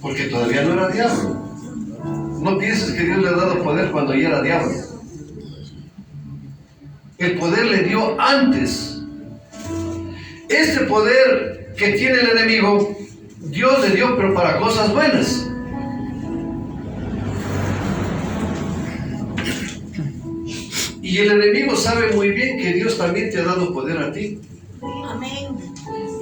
Porque todavía no era diablo. No pienses que Dios le ha dado poder cuando ya era diablo. El poder le dio antes. Este poder que tiene el enemigo, Dios le dio, pero para cosas buenas. Y el enemigo sabe muy bien que Dios también te ha dado poder a ti. Amén.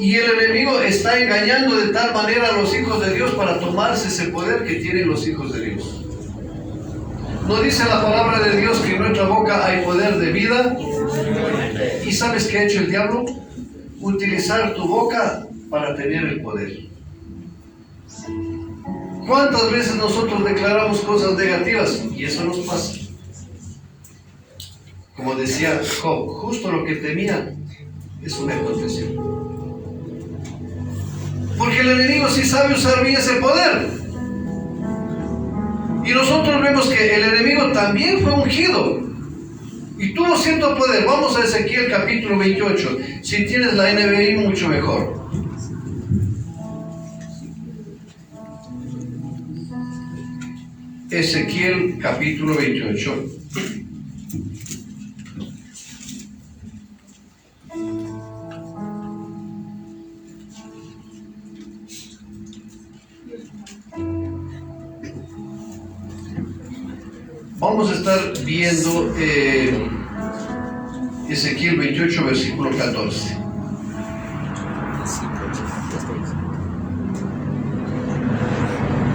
Y el enemigo está engañando de tal manera a los hijos de Dios para tomarse ese poder que tienen los hijos de Dios. ¿No dice la palabra de Dios que en nuestra boca hay poder de vida? ¿Y sabes qué ha hecho el diablo? Utilizar tu boca para tener el poder. ¿Cuántas veces nosotros declaramos cosas negativas? Y eso nos pasa. Como decía Job, justo lo que temía, eso me aconteció. Porque el enemigo sí sabe usar bien ese poder. Y nosotros vemos que el enemigo también fue ungido y tuvo cierto poder. Vamos a Ezequiel capítulo 28. Si tienes la NBI, mucho mejor. Ezequiel capítulo 28. Vamos a estar viendo Ezequiel 28, versículo 14.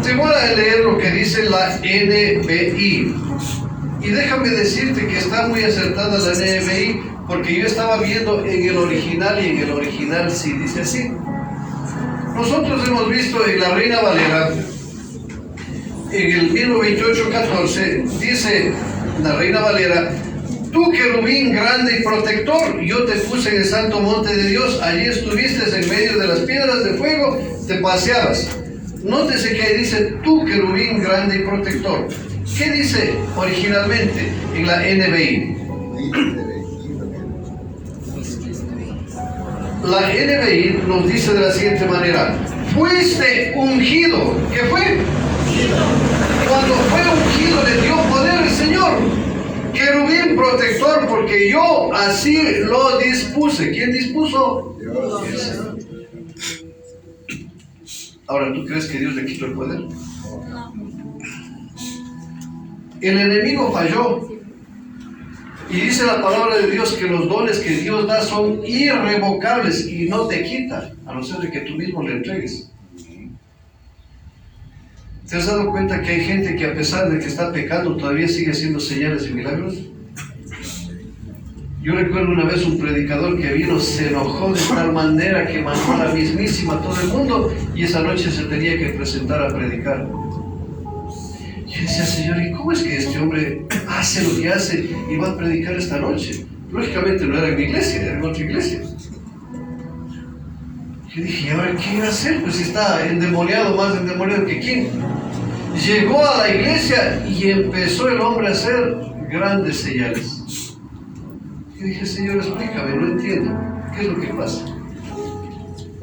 Te voy a leer lo que dice la NBI. Y déjame decirte que está muy acertada la NBI, porque yo estaba viendo en el original y en el original sí dice así. Nosotros hemos visto en la Reina Valera, en el 1928-14, dice la Reina Valera: Tú, querubín grande y protector, yo te puse en el santo monte de Dios, allí estuviste en medio de las piedras de fuego, te paseabas. Nótese que ahí dice, tú, querubín grande y protector. ¿Qué dice originalmente en la NBI? La NBI nos dice de la siguiente manera: fuiste ungido. ¿Qué fue? Cuando fue ungido le dio poder el Señor. Querubín protector, porque yo así lo dispuse. ¿Quién dispuso? Dios. Ahora, ¿tú crees que Dios le quitó el poder? El enemigo falló. Y dice la palabra de Dios que los dones que Dios da son irrevocables y no te quita, a no ser de que tú mismo le entregues. ¿Te has dado cuenta que hay gente que a pesar de que está pecando todavía sigue haciendo señales y milagros? Yo recuerdo una vez un predicador que vino, se enojó de tal manera que mandó a la mismísima a todo el mundo y esa noche se tenía que presentar a predicar. Yo decía, Señor, ¿y cómo es que este hombre hace lo que hace y va a predicar esta noche? Lógicamente no era en mi iglesia, era en otra iglesia. Yo dije, ¿y ahora qué iba a hacer? Pues está endemoniado, más endemoniado que quién. Llegó a la iglesia y empezó el hombre a hacer grandes señales. Yo dije, Señor, explícame, no entiendo. ¿Qué es lo que pasa?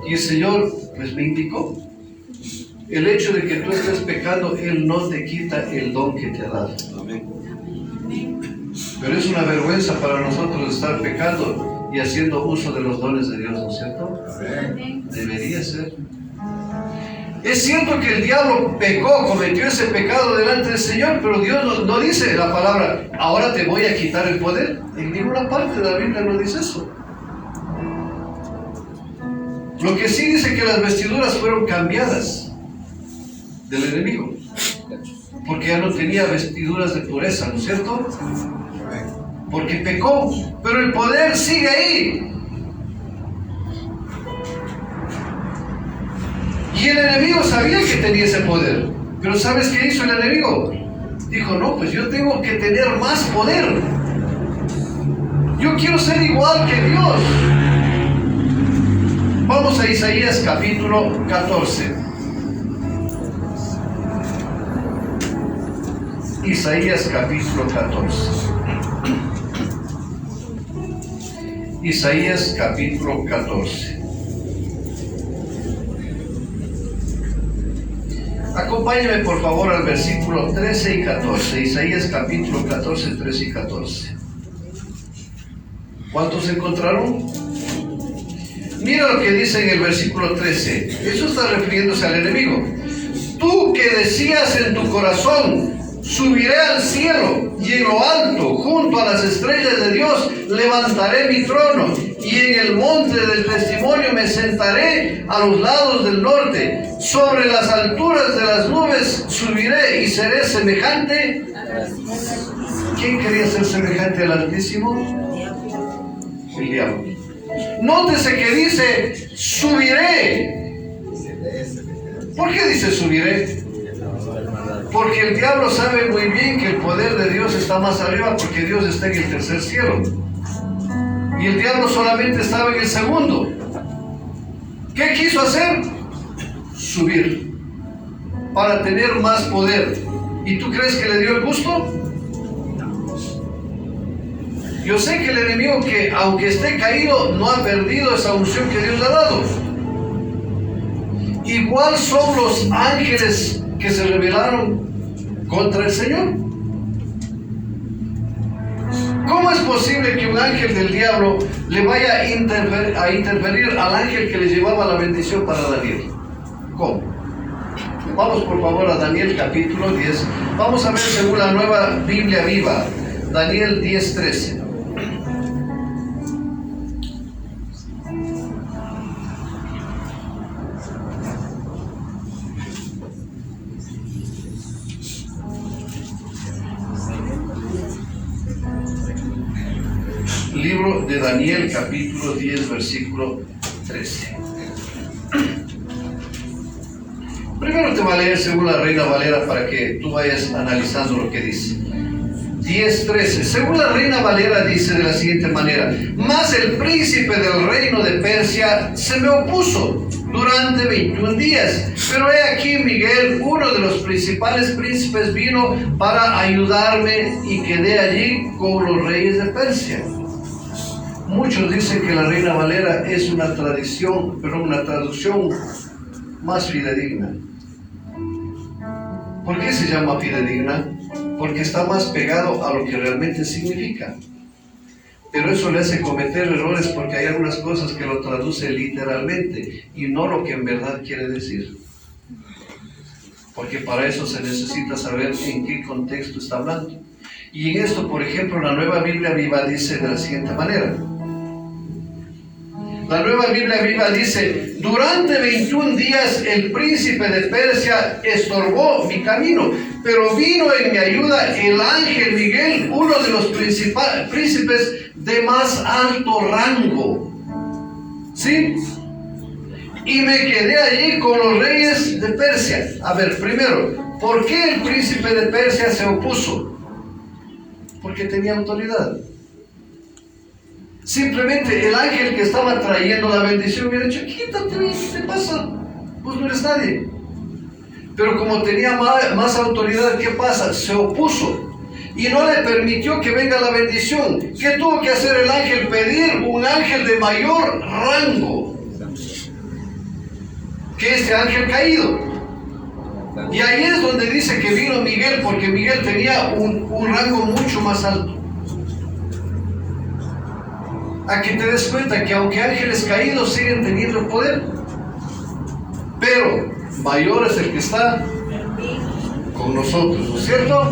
Y el Señor pues me indicó. El hecho de que tú estés pecando, Él no te quita el don que te ha dado. Amén. Pero es una vergüenza para nosotros estar pecando y haciendo uso de los dones de Dios, ¿no es cierto? Amén. Debería ser. Es cierto que el diablo pecó, cometió ese pecado delante del Señor, pero Dios no dice la palabra, ahora te voy a quitar el poder. En ninguna parte de la Biblia no dice eso. Lo que sí dice que las vestiduras fueron cambiadas del enemigo, porque ya no tenía vestiduras de pureza, ¿no es cierto? Porque pecó, pero el poder sigue ahí. Y el enemigo sabía que tenía ese poder, pero ¿sabes qué hizo el enemigo? Dijo, no, pues yo tengo que tener más poder. Yo quiero ser igual que Dios. Vamos a Isaías capítulo 14. Isaías capítulo 14. Isaías capítulo 14. Acompáñame por favor al versículo 13 y 14. Isaías capítulo 14, 13 y 14. ¿Cuántos encontraron? Mira lo que dice en el versículo 13. Eso está refiriéndose al enemigo. Tú que decías en tu corazón, subiré al cielo y en lo alto, junto a las estrellas de Dios, levantaré mi trono y en el monte del testimonio me sentaré a los lados del norte. Sobre las alturas de las nubes subiré y seré semejante. ¿Quién quería ser semejante al Altísimo? El diablo. Nótese que dice subiré. ¿Por qué dice subiré? Porque el diablo sabe muy bien que el poder de Dios está más arriba, porque Dios está en el tercer cielo. Y el diablo solamente estaba en el segundo. ¿Qué quiso hacer? Subir. Para tener más poder. ¿Y tú crees que le dio el gusto? Yo sé que el enemigo, que aunque esté caído, no ha perdido esa unción que Dios le ha dado. Igual son los ángeles que se rebelaron contra el Señor. ¿Cómo es posible que un ángel del diablo le vaya a interferir al ángel que le llevaba la bendición para Daniel? ¿Cómo? Vamos por favor a Daniel capítulo 10. Vamos a ver según la Nueva Biblia Viva. Daniel 10, 13. Libro de Daniel, capítulo 10, versículo 13. Primero te voy a leer según la Reina Valera para que tú vayas analizando lo que dice. 10:13. Según la Reina Valera dice de la siguiente manera: mas el príncipe del reino de Persia se me opuso durante 21 días. Pero he aquí Miguel, uno de los principales príncipes, vino para ayudarme y quedé allí con los reyes de Persia. Muchos dicen que la Reina Valera es una traducción más fidedigna. ¿Por qué se llama fidedigna? Porque está más pegado a lo que realmente significa. Pero eso le hace cometer errores porque hay algunas cosas que lo traduce literalmente y no lo que en verdad quiere decir. Porque para eso se necesita saber en qué contexto está hablando. Y en esto, por ejemplo, la Nueva Biblia Viva dice de la siguiente manera. La Nueva Biblia Viva dice: durante 21 días el príncipe de Persia estorbó mi camino, pero vino en mi ayuda el ángel Miguel, uno de los príncipes de más alto rango. ¿Sí? Y me quedé allí con los reyes de Persia. A ver, primero, ¿por qué el príncipe de Persia se opuso? Porque tenía autoridad. Simplemente el ángel que estaba trayendo la bendición hubiera dicho: quítate, ¿qué te pasa? Pues no eres nadie. Pero como tenía más autoridad, ¿qué pasa? Se opuso y no le permitió que venga la bendición. ¿Qué tuvo que hacer el ángel? Pedir un ángel de mayor rango que este ángel caído. Y ahí es donde dice que vino Miguel, porque Miguel tenía un rango mucho más alto. A que te des cuenta que aunque ángeles caídos siguen teniendo poder, pero mayor es el que está con nosotros, ¿no es cierto?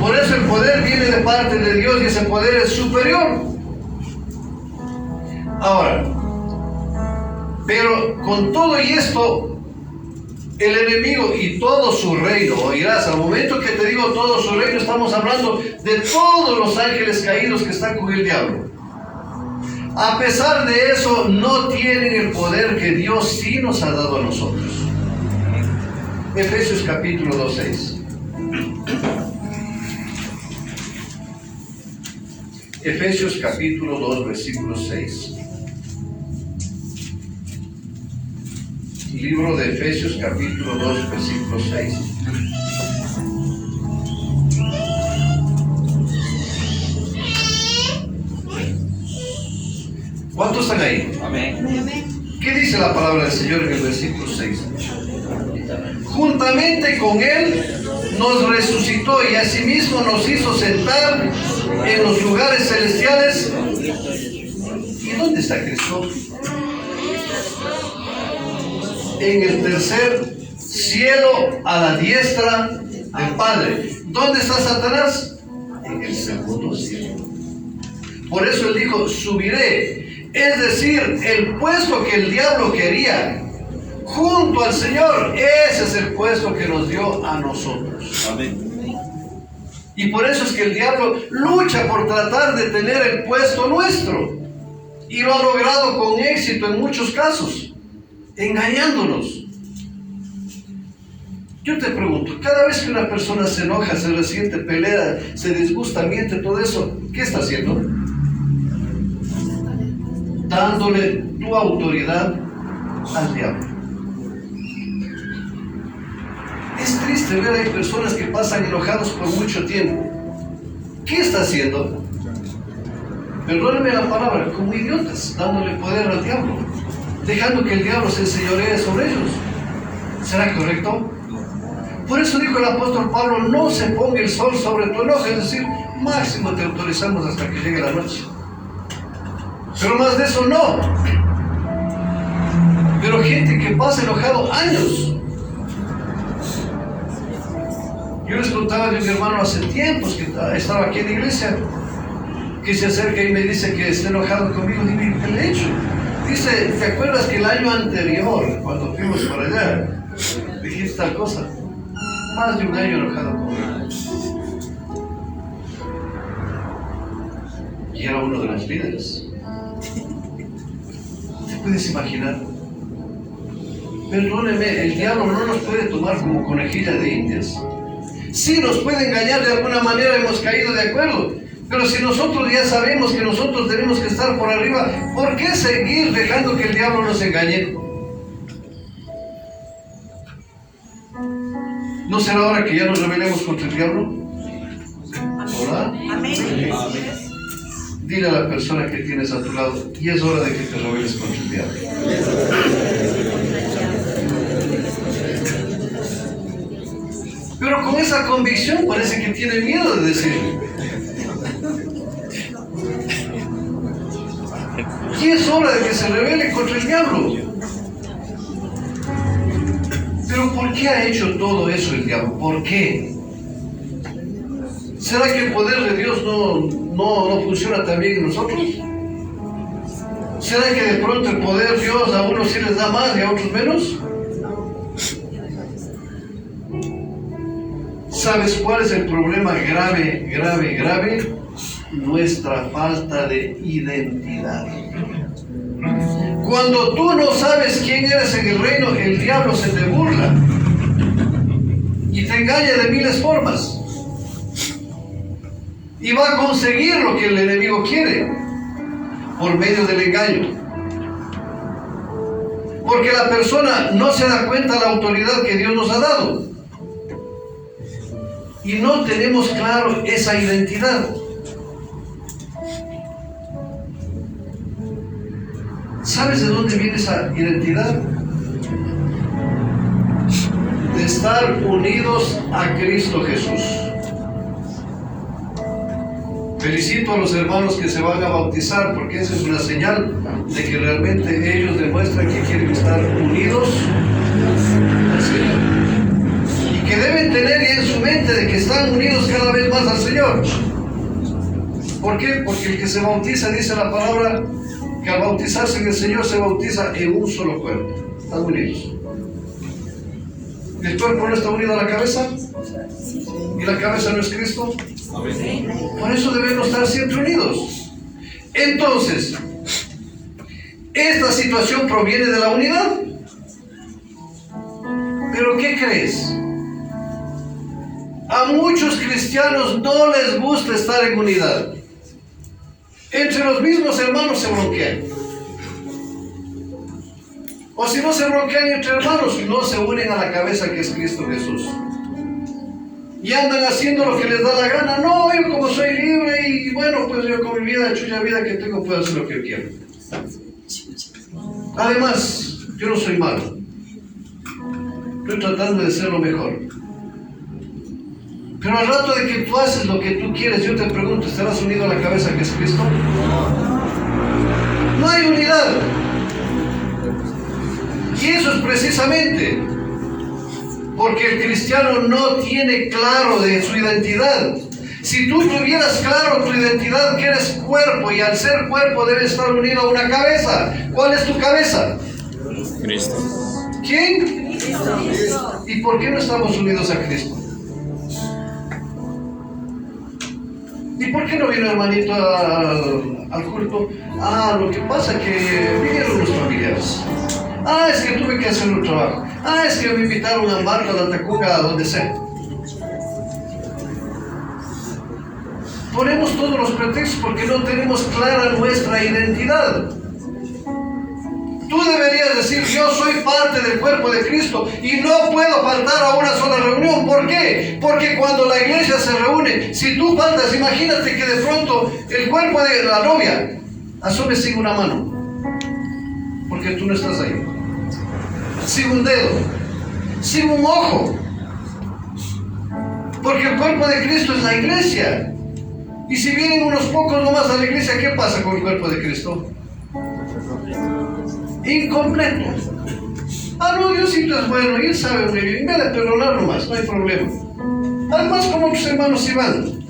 Por eso el poder viene de parte de Dios y ese poder es superior. Ahora, pero con todo y esto, el enemigo y todo su reino, oirás, al momento que te digo todo su reino, estamos hablando de todos los ángeles caídos que están con el diablo. A pesar de eso, no tienen el poder que Dios sí nos ha dado a nosotros. Efesios capítulo 2:6. Efesios capítulo 2, versículo 6. Libro de Efesios capítulo 2, versículo 6. ¿Cuántos están ahí? Amén. ¿Qué dice la palabra del Señor en el versículo 6? Juntamente con Él nos resucitó y asimismo nos hizo sentar en los lugares celestiales. ¿Y dónde está Cristo? En el tercer cielo, a la diestra del Padre. ¿Dónde está Satanás? En el segundo cielo. Por eso Él dijo: subiré. Es decir, el puesto que el diablo quería junto al Señor, ese es el puesto que nos dio a nosotros. Amén. Y por eso es que el diablo lucha por tratar de tener el puesto nuestro. Y lo ha logrado con éxito en muchos casos, engañándonos. Yo te pregunto, cada vez que una persona se enoja, se resiente, pelea, se disgusta, miente, todo eso, ¿qué está haciendo? Dándole tu autoridad al diablo. Es triste ver hay personas que pasan enojados por mucho tiempo. ¿Qué está haciendo? Perdóneme la palabra, como idiotas, dándole poder al diablo, dejando que el diablo se enseñoree sobre ellos. ¿Será correcto? Por eso dijo el apóstol Pablo: no se ponga el sol sobre tu enojo, es decir, máximo te autorizamos hasta que llegue la noche. Pero más de eso no. Pero gente que pasa enojado años. Yo les contaba de un hermano hace tiempos que estaba aquí en la iglesia, que se acerca y me dice que está enojado conmigo. Digo: ¿qué le he hecho? Dice: ¿te acuerdas que el año anterior, cuando fuimos para allá, dijiste tal cosa? Más de un año enojado conmigo. Y era uno de los líderes. ¿Te puedes imaginar? Perdóneme, el diablo no nos puede tomar como conejillas de indias. Sí, nos puede engañar de alguna manera, hemos caído de acuerdo. Pero si nosotros ya sabemos que nosotros tenemos que estar por arriba, ¿por qué seguir dejando que el diablo nos engañe? ¿No será hora que ya nos rebelemos contra el diablo? ¿Hola? Amén. Dile a la persona que tienes a tu lado, y es hora de que te rebeles contra el diablo. Pero con esa convicción parece que tiene miedo de decirlo. Y es hora de que se rebele contra el diablo. Pero ¿por qué ha hecho todo eso el diablo? ¿Por qué? ¿Será que el poder de Dios no funciona también en nosotros? ¿Será que de pronto el poder de Dios a unos sí les da más y a otros menos? ¿Sabes cuál es el problema grave? Nuestra falta de identidad. Cuando tú no sabes quién eres en el reino, el diablo se te burla y te engaña de miles formas. Y va a conseguir lo que el enemigo quiere por medio del engaño. Porque la persona no se da cuenta de la autoridad que Dios nos ha dado. Y no tenemos claro esa identidad. ¿Sabes de dónde viene esa identidad? De estar unidos a Cristo Jesús. Felicito a los hermanos que se van a bautizar, porque esa es una señal de que realmente ellos demuestran que quieren estar unidos al Señor. Y que deben tener en su mente de que están unidos cada vez más al Señor. ¿Por qué? Porque el que se bautiza, dice la palabra, que al bautizarse en el Señor se bautiza en un solo cuerpo. Están unidos. ¿El cuerpo no está unido a la cabeza? ¿Y la cabeza no es Cristo? Por eso debemos estar siempre unidos. Entonces, esta situación proviene de la unidad. ¿Pero qué crees? A muchos cristianos no les gusta estar en unidad. Entre los mismos hermanos se bronquean. O si no se bronquean entre hermanos, no se unen a la cabeza que es Cristo Jesús. Y andan haciendo lo que les da la gana. No, yo como soy libre y bueno, pues yo con mi vida, chulla vida que tengo, puedo hacer lo que yo quiero. Además, yo no soy malo. Estoy tratando de ser lo mejor. Pero al rato de que tú haces lo que tú quieres, yo te pregunto, ¿estarás unido a la cabeza que es Cristo? No hay unidad. Y eso es precisamente porque el cristiano no tiene claro de su identidad. Si tú tuvieras claro tu identidad, que eres cuerpo, y al ser cuerpo debe estar unido a una cabeza. ¿Cuál es tu cabeza? Cristo. ¿Quién? Cristo. ¿Y por qué no estamos unidos a Cristo? ¿Y por qué no vino hermanito al culto? Lo que pasa es que vinieron los familiares. Es que tuve que hacer un trabajo. Es que me invitaron a Marco, a la Tacunga, a donde sea. Ponemos todos los pretextos porque no tenemos clara nuestra identidad. Tú deberías decir, yo soy parte del cuerpo de Cristo y no puedo faltar a una sola reunión. ¿Por qué? Porque cuando la iglesia se reúne, si tú faltas, imagínate que de pronto el cuerpo de la novia asome sin una mano, porque tú no estás ahí, sin un dedo, sin un ojo, porque el cuerpo de Cristo es la iglesia. Y si vienen unos pocos nomás a la iglesia, ¿qué pasa con el cuerpo de Cristo? Incompleto. No, Diosito es bueno y Él sabe muy bien, me ha de perdonar nomás, no hay problema. Además, como tus hermanos sí van.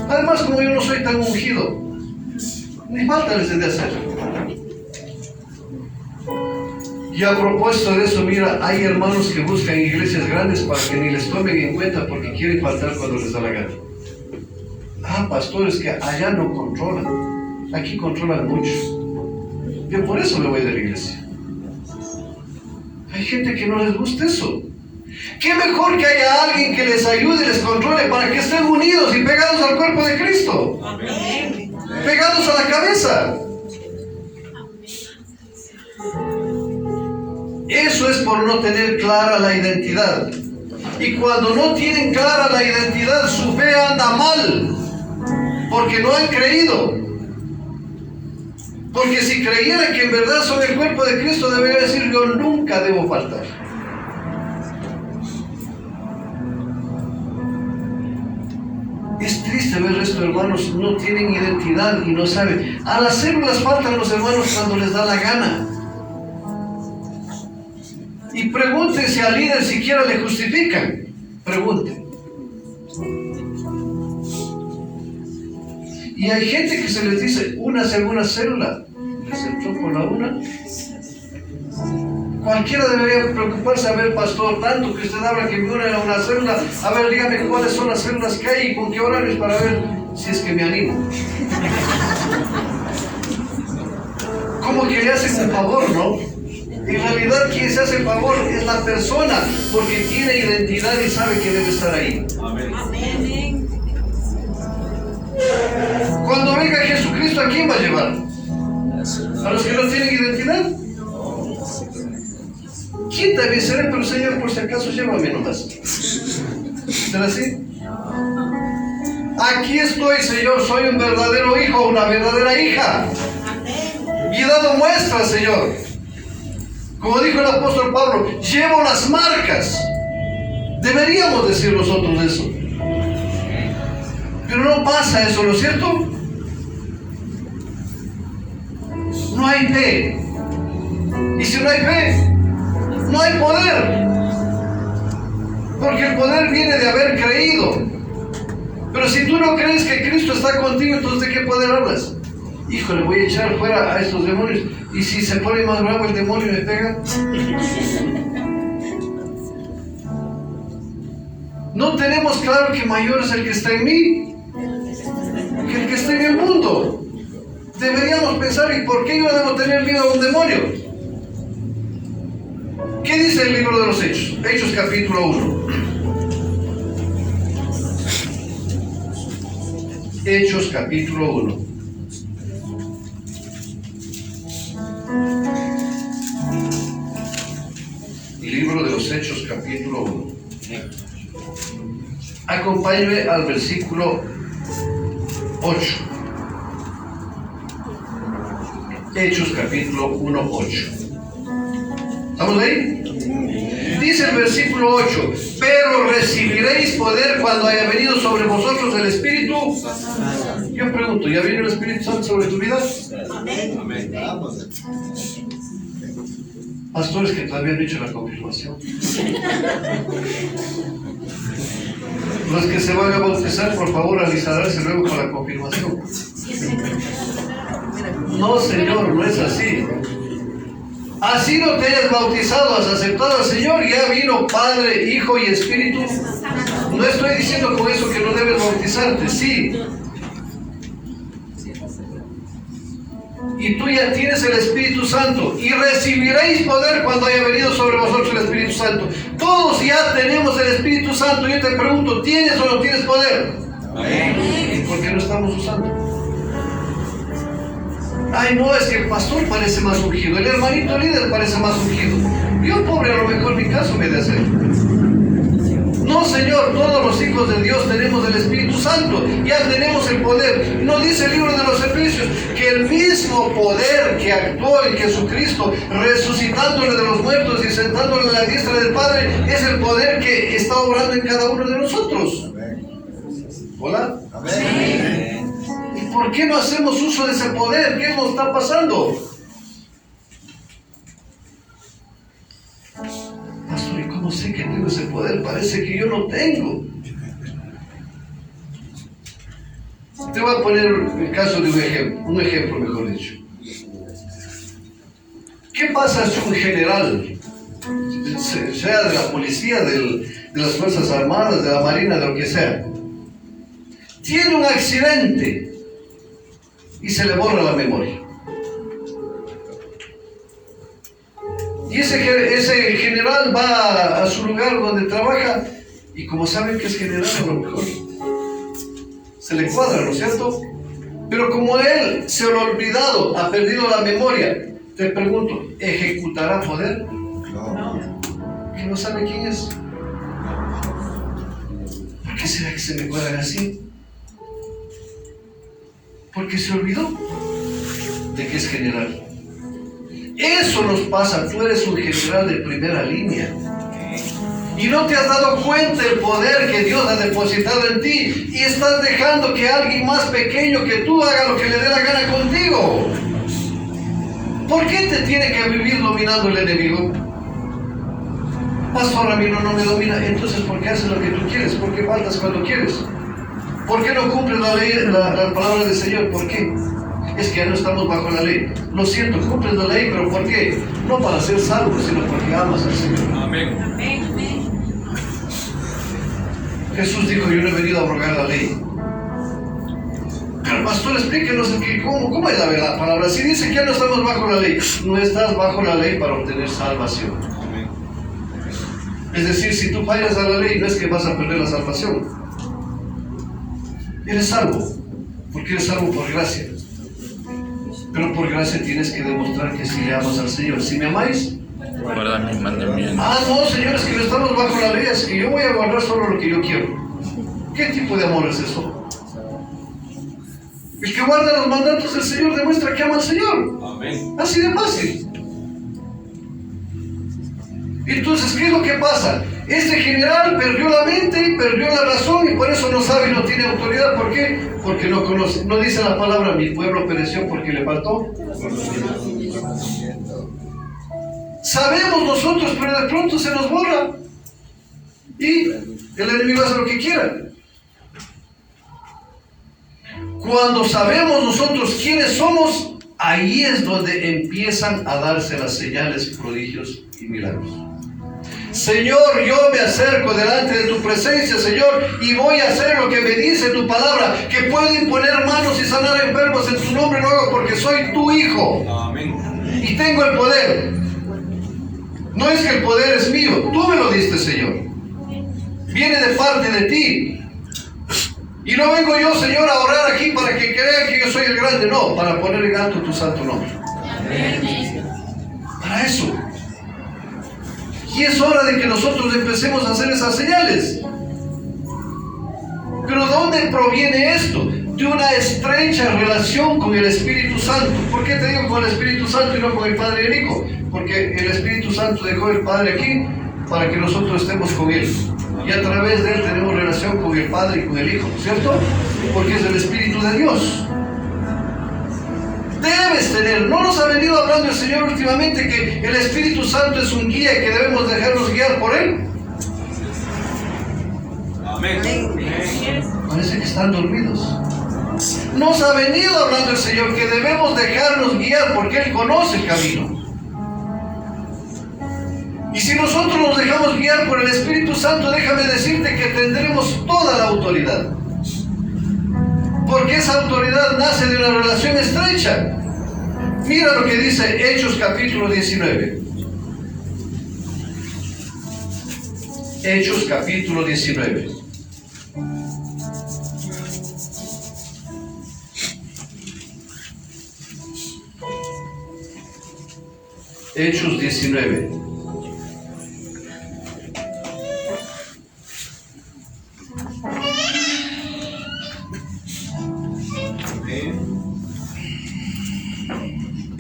Además, como yo no soy tan ungido, ni falta les he de hacer. Y a propósito de eso, mira, hay hermanos que buscan iglesias grandes para que ni les tomen en cuenta porque quieren faltar cuando les da la gana. Pastores que allá no controlan, aquí controlan mucho. Yo por eso me voy de la iglesia. Hay gente que no les gusta eso. ¿Qué mejor que haya alguien que les ayude y les controle para que estén unidos y pegados al cuerpo de Cristo? Amén. Pegados a la cabeza. Eso es por no tener clara la identidad. Y cuando no tienen clara la identidad, su fe anda mal, porque no han creído. Porque si creyeran que en verdad son el cuerpo de Cristo, debería decir: yo nunca debo faltar. Es triste ver esto, hermanos. No tienen identidad y no saben. A las células faltan los hermanos cuando les da la gana. Y pregunten si al líder siquiera le justifican. Pregunten. Y hay gente que se les dice: únase a alguna célula. Les entró por la una. Cualquiera debería preocuparse. A ver, pastor, tanto que usted habla que me unen a una célula. A ver, dígame cuáles son las células que hay y con qué horarios, para ver si es que me animo. Como que le hacen un favor, ¿no? En realidad, quien se hace el favor es la persona, porque tiene identidad y sabe que debe estar ahí. Amén. Amén. Cuando venga Jesucristo, ¿a quién va a llevar? ¿A los que no tienen identidad? ¿Quién te avisaré? Pero Señor, por si acaso, llévame nomás. ¿Será así? Aquí estoy, Señor, soy un verdadero hijo, una verdadera hija. Amén. Y he dado muestra, Señor. Como dijo el apóstol Pablo, llevo las marcas. Deberíamos decir nosotros eso. Pero no pasa eso, ¿no es cierto? No hay fe. Y si no hay fe, no hay poder. Porque el poder viene de haber creído. Pero si tú no crees que Cristo está contigo, entonces ¿de qué poder hablas? Híjole, voy a echar fuera a estos demonios. ¿Y si se pone más bravo el demonio y me pega? No tenemos claro que mayor es el que está en mí que el que está en el mundo. Deberíamos pensar: ¿y por qué yo debo tener miedo a un demonio? ¿Qué dice el libro de los Hechos? Hechos capítulo 1. Hechos capítulo 1. Libro de los Hechos capítulo 1. Acompáñeme al versículo 8. Hechos capítulo 1, 8. ¿Estamos ahí? Dice el versículo 8: pero recibiréis poder cuando haya venido sobre vosotros el Espíritu. Yo pregunto, ¿ya vino el Espíritu Santo sobre tu vida? Amén. Pastores que todavía han hecho la confirmación. Los que se van a bautizar, por favor, alistarse luego con la confirmación. No, Señor, no es así. Así no te hayas bautizado, has aceptado al Señor, ya vino Padre, Hijo y Espíritu. No estoy diciendo con eso que no debes bautizarte, sí. Y tú ya tienes el Espíritu Santo, y recibiréis poder cuando haya venido sobre vosotros el Espíritu Santo. Todos ya tenemos el Espíritu Santo. Yo te pregunto, ¿tienes o no tienes poder? ¿Y por qué no estamos usando? Ay, no, es que el pastor parece más ungido, el hermanito líder parece más ungido. Yo, pobre, a lo mejor mi caso me de hacer. No, Señor, todos los hijos de Dios tenemos el Espíritu Santo, ya tenemos el poder. No dice el libro de los Efesios que el mismo poder que actuó en Jesucristo, resucitándole de los muertos y sentándole a la diestra del Padre, es el poder que está obrando en cada uno de nosotros. ¿Hola? Amén. ¿Y por qué no hacemos uso de ese poder? ¿Qué nos está pasando? Pastor, ¿y cómo sé que tengo ese poder? Parece que yo no tengo. Te voy a poner el caso de un ejemplo, mejor dicho. ¿Qué pasa si un general, sea de la policía, de las Fuerzas Armadas, de la Marina, de lo que sea, tiene un accidente y se le borra la memoria? Y ese general va a su lugar donde trabaja y como saben que es general, a lo mejor se le cuadra, ¿no es cierto? Pero como él se lo ha olvidado, ha perdido la memoria, te pregunto, ¿ejecutará poder? No. Que no sabe quién es. ¿Por qué será que se me cuadran así? Porque se olvidó de que es general. Eso nos pasa, tú eres un general de primera línea. Y no te has dado cuenta del poder que Dios ha depositado en ti. Y estás dejando que alguien más pequeño que tú haga lo que le dé la gana contigo. ¿Por qué te tiene que vivir dominando el enemigo? Pastor, a mí no me domina. Entonces, ¿por qué haces lo que tú quieres? ¿Por qué faltas cuando quieres? ¿Por qué no cumples la ley, la palabra del Señor? ¿Por qué? Es que ya no estamos bajo la ley. Lo siento, cumples la ley, pero ¿por qué? No para ser salvo, sino porque amas al Señor. Amén. Amén. Amén. Jesús dijo, yo no he venido a abrogar la ley. Pero pastor, explíquenos cómo es la palabra. Si dice que ya no estamos bajo la ley, no estás bajo la ley para obtener salvación. Amén. Es decir, si tú fallas a la ley, no es que vas a perder la salvación. Eres salvo, porque eres salvo por gracia. Pero por gracia tienes que demostrar que si le amas al Señor. Si me amáis, Guarda mis mandamientos. no, señores, que no estamos bajo la ley, es que yo voy a guardar solo lo que yo quiero. ¿Qué tipo de amor es eso? El que guarda los mandatos del Señor demuestra que ama al Señor. Amén. Así de fácil. Entonces, ¿qué es lo que pasa? Este general perdió la mente y perdió la razón y por eso no sabe y no tiene autoridad. ¿Por qué? Porque no conoce. No dice la palabra, mi pueblo pereció porque le faltó. Sabemos nosotros, pero de pronto se nos borra. Y el enemigo hace lo que quiera. Cuando sabemos nosotros quiénes somos, ahí es donde empiezan a darse las señales, prodigios y milagros. Señor, yo me acerco delante de tu presencia, Señor, y voy a hacer lo que me dice tu palabra, que puedo imponer manos y sanar enfermos en tu nombre, lo hago porque soy tu hijo. Amén. Y tengo el poder. No es que el poder es mío, tú me lo diste, Señor. Viene de parte de ti. Y no vengo yo, Señor, a orar aquí para que crean que yo soy el grande, no, para poner en alto tu santo nombre. Para eso. Y es hora de que nosotros empecemos a hacer esas señales. Pero ¿dónde proviene esto? De una estrecha relación con el Espíritu Santo. ¿Por qué te digo con el Espíritu Santo y no con el Padre y el Hijo? Porque el Espíritu Santo dejó el Padre aquí para que nosotros estemos con Él. Y a través de Él tenemos relación con el Padre y con el Hijo, ¿cierto? Porque es el Espíritu de Dios. Debes tener, no nos ha venido hablando el Señor últimamente que el Espíritu Santo es un guía y que debemos dejarnos guiar por Él. Amén. Parece que están dormidos. Nos ha venido hablando el Señor que debemos dejarnos guiar porque Él conoce el camino. Y si nosotros nos dejamos guiar por el Espíritu Santo, déjame decirte que tendremos toda la autoridad. Porque esa autoridad nace de una relación estrecha. Mira lo que dice Hechos capítulo 19. Hechos capítulo 19. Hechos 19.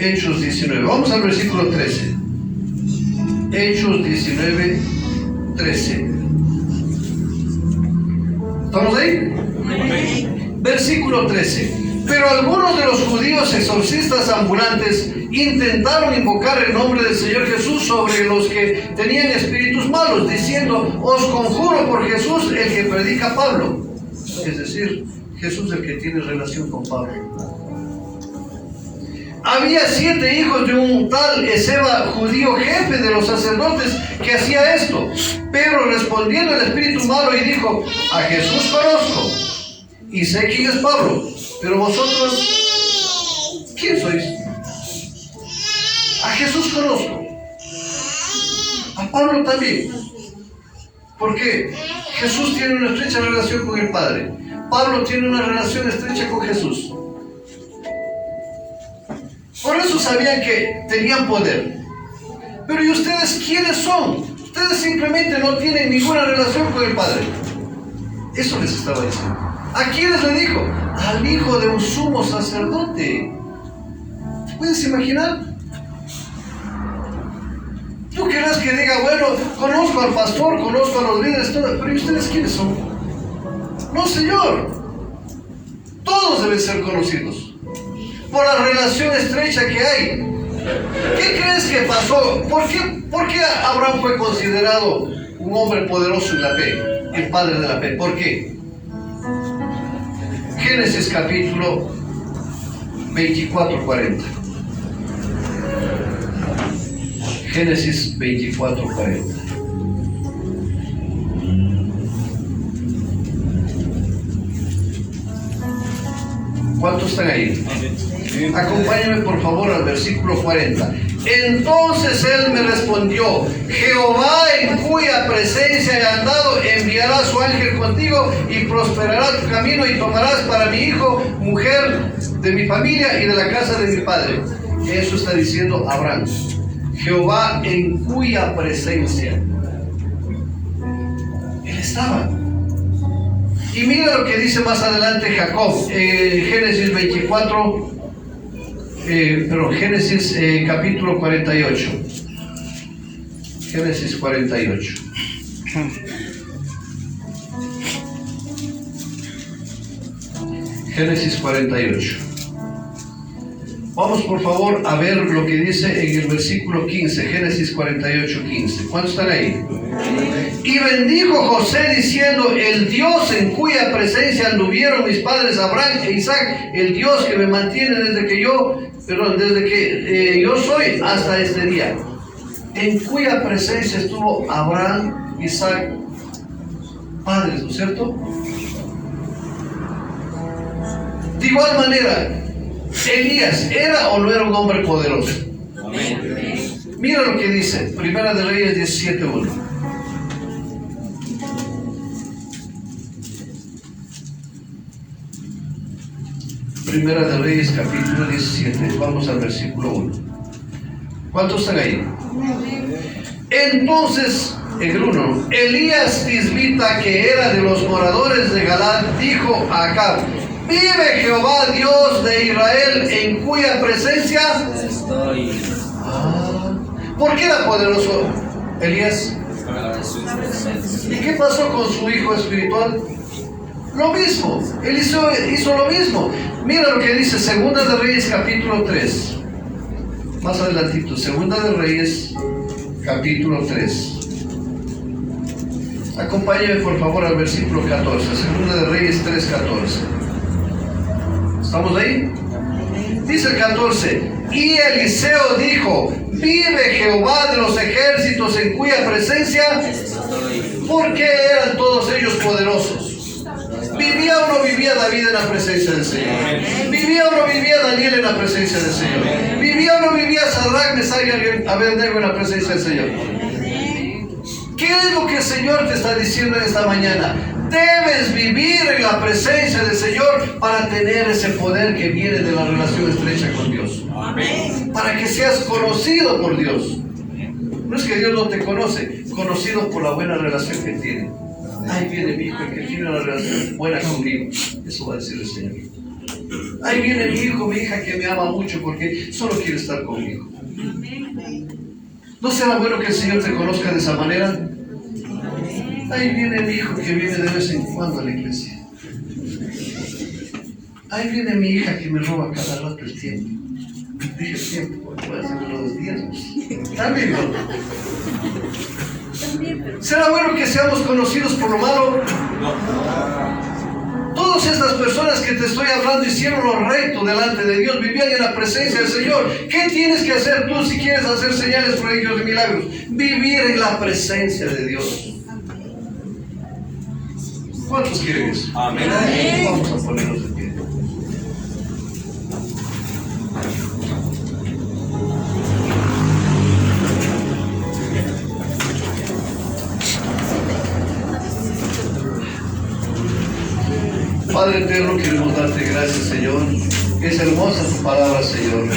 Hechos 19. Vamos al versículo 13. Hechos 19, 13. ¿Estamos ahí? Amén. Versículo 13. Pero algunos de los judíos exorcistas ambulantes intentaron invocar el nombre del Señor Jesús sobre los que tenían espíritus malos, diciendo: os conjuro por Jesús el que predica Pablo. Es decir, Jesús el que tiene relación con Pablo. Había 7 hijos de un tal Esceva, judío, jefe de los sacerdotes, que hacía esto. Pero respondiendo el espíritu malo y dijo: a Jesús conozco y sé quién es Pablo, pero vosotros, ¿quién sois? A Jesús conozco. A Pablo también. ¿Por qué? Jesús tiene una estrecha relación con el Padre. Pablo tiene una relación estrecha con Jesús. Por eso sabían que tenían poder. Pero ¿y ustedes quiénes son? Ustedes simplemente no tienen ninguna relación con el Padre. Eso les estaba diciendo. ¿A quiénes le dijo? Al hijo de un sumo sacerdote. ¿Te puedes imaginar? Tú querrás que diga, bueno, conozco al pastor, conozco a los líderes, todo, pero ¿y ustedes quiénes son? No, Señor. Todos deben ser conocidos por la relación estrecha que hay. ¿Qué crees que pasó? ¿Por qué Abraham fue considerado un hombre poderoso en la fe? El padre de la fe. ¿Por qué? Génesis capítulo 24:40. Génesis 24:40. ¿Cuántos están ahí? Acompáñame por favor al versículo 40. Entonces él me respondió: Jehová, en cuya presencia he andado, enviará su ángel contigo y prosperará tu camino y tomarás para mi hijo mujer de mi familia y de la casa de mi padre. Eso está diciendo Abraham. Jehová, en cuya presencia él estaba. Y mira lo que dice más adelante Jacob, Génesis 24, Génesis capítulo 48. Génesis 48. Génesis 48. Vamos por favor a ver lo que dice en el versículo 15, Génesis 48, 15. ¿Cuántos están ahí? Y bendijo José diciendo: el Dios en cuya presencia anduvieron mis padres Abraham e Isaac, el Dios que me mantiene desde que yo soy hasta este día. En cuya presencia estuvo Abraham, Isaac, padres, ¿no es cierto? De igual manera, Elías, ¿era o no era un hombre poderoso? Amén. Mira lo que dice, Primera de Reyes 17:1. Primera de Reyes capítulo 17, vamos al versículo 1. ¿Cuántos están ahí? Entonces, el 1, Elías tisbita, que era de los moradores de Galad, dijo a Acab: vive Jehová Dios de Israel, en cuya presencia estoy. ¿Por qué era poderoso Elías? ¿Y qué pasó con su hijo espiritual? Lo mismo, él hizo lo mismo. Mira lo que dice Segunda de Reyes capítulo 3. Más adelantito, Segunda de Reyes capítulo 3. Acompáñame por favor al versículo 14. Segunda de Reyes 3:14. ¿Estamos ahí? Dice el 14: y Eliseo dijo: vive Jehová de los ejércitos, en cuya presencia. ¿Por qué eran todos ellos poderosos? ¿Vivía o no vivía David en la presencia del Señor? ¿Vivía o no vivía Daniel en la presencia del Señor? ¿Vivía o no vivía Sadrach, Mesach y Abednego en la presencia del Señor? ¿Qué es lo que el Señor te está diciendo en esta mañana? Debes vivir en la presencia del Señor para tener ese poder que viene de la relación estrecha con Dios. Amén. Para que seas conocido por Dios. No es que Dios no te conoce, conocido por la buena relación que tiene. Ahí viene mi hijo, el que tiene una relación buena conmigo. Eso va a decir el Señor. Ahí viene mi hijo, mi hija, que me ama mucho porque solo quiere estar conmigo. ¿No será bueno que el Señor te conozca de esa manera? Ahí viene mi hijo que viene de vez en cuando a la iglesia. Ahí viene mi hija que me roba cada rato el tiempo. Dije el tiempo, porque voy a hacerlo los días. También, ¿no? ¿Será bueno que seamos conocidos por lo malo? Todas estas personas que te estoy hablando hicieron lo recto delante de Dios, vivían en la presencia del Señor. ¿Qué tienes que hacer tú si quieres hacer señales, prodigios y milagros? Vivir en la presencia de Dios. ¿Cuántos quieren eso? Amén. Vamos a ponernos de pie. Padre eterno, queremos darte gracias, Señor. Es hermosa tu palabra, Señor.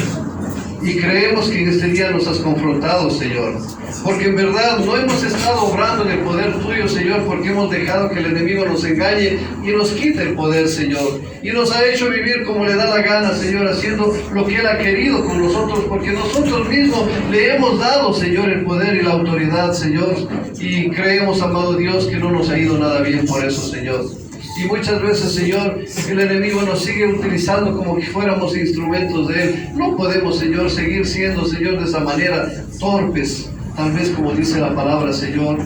Y creemos que en este día nos has confrontado, Señor. Porque en verdad no hemos estado obrando en el poder tuyo, Señor, porque hemos dejado que el enemigo nos engañe y nos quite el poder, Señor. Y nos ha hecho vivir como le da la gana, Señor, haciendo lo que Él ha querido con nosotros, porque nosotros mismos le hemos dado, Señor, el poder y la autoridad, Señor. Y creemos, amado Dios, que no nos ha ido nada bien por eso, Señor. Y muchas veces, Señor, el enemigo nos sigue utilizando como que fuéramos instrumentos de Él. No podemos, Señor, seguir siendo, Señor, de esa manera torpes, tal vez como dice la palabra, Señor.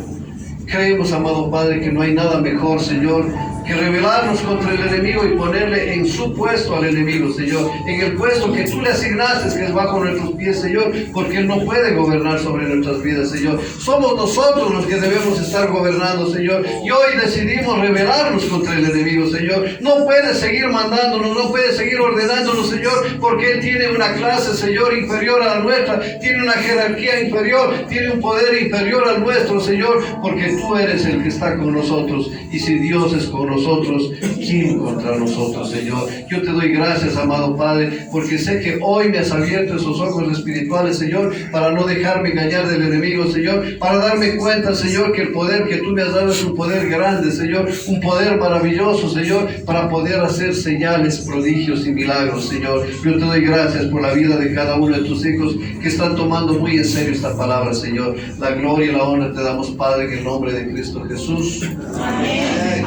Creemos, amado Padre, que no hay nada mejor, Señor, que rebelarnos contra el enemigo y ponerle en su puesto al enemigo, Señor, en el puesto que tú le asignaste, que es bajo nuestros pies, Señor, porque Él no puede gobernar sobre nuestras vidas, Señor. Somos nosotros los que debemos estar gobernando, Señor, y hoy decidimos rebelarnos contra el enemigo, Señor. No puede seguir mandándonos, no puede seguir ordenándonos, Señor, porque Él tiene una clase, Señor, inferior a la nuestra, tiene una jerarquía inferior, tiene un poder inferior al nuestro, Señor, porque tú eres el que está con nosotros, y si Dios es con nosotros, ¿quién contra nosotros, Señor? Yo te doy gracias, amado Padre, porque sé que hoy me has abierto esos ojos espirituales, Señor, para no dejarme engañar del enemigo, Señor, para darme cuenta, Señor, que el poder que tú me has dado es un poder grande, Señor, un poder maravilloso, Señor, para poder hacer señales, prodigios y milagros, Señor. Yo te doy gracias por la vida de cada uno de tus hijos que están tomando muy en serio esta palabra, Señor. La gloria y la honra te damos, Padre, en el nombre de Cristo Jesús. Amén.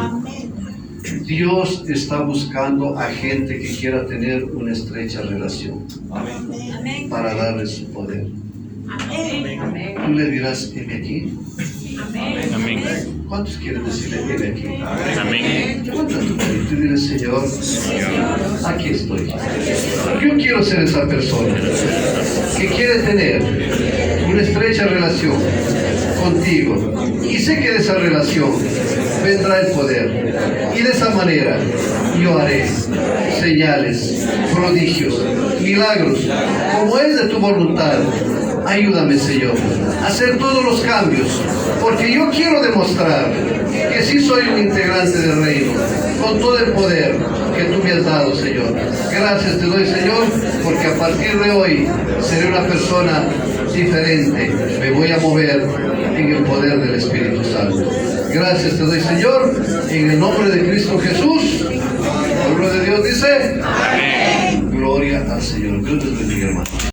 Dios está buscando a gente que quiera tener una estrecha relación para darle su poder. Tú le dirás, heme aquí. Amén. ¿Cuántos quieren decirle, heme aquí? Amén. Levanta tu mano y tú diles, Señor, aquí estoy. Yo quiero ser esa persona que quiere tener una estrecha relación contigo. Y sé que de esa relación vendrá el poder. Y de esa manera yo haré señales, prodigios, milagros, como es de tu voluntad. Ayúdame, Señor, a hacer todos los cambios, porque yo quiero demostrar que sí soy un integrante del reino, con todo el poder que tú me has dado, Señor. Gracias te doy, Señor, porque a partir de hoy seré una persona diferente. Me voy a mover en el poder del Espíritu Santo. Gracias te doy, Señor, en el nombre de Cristo Jesús. El pueblo de Dios dice, amén. Gloria al Señor. Dios les bendiga, hermano.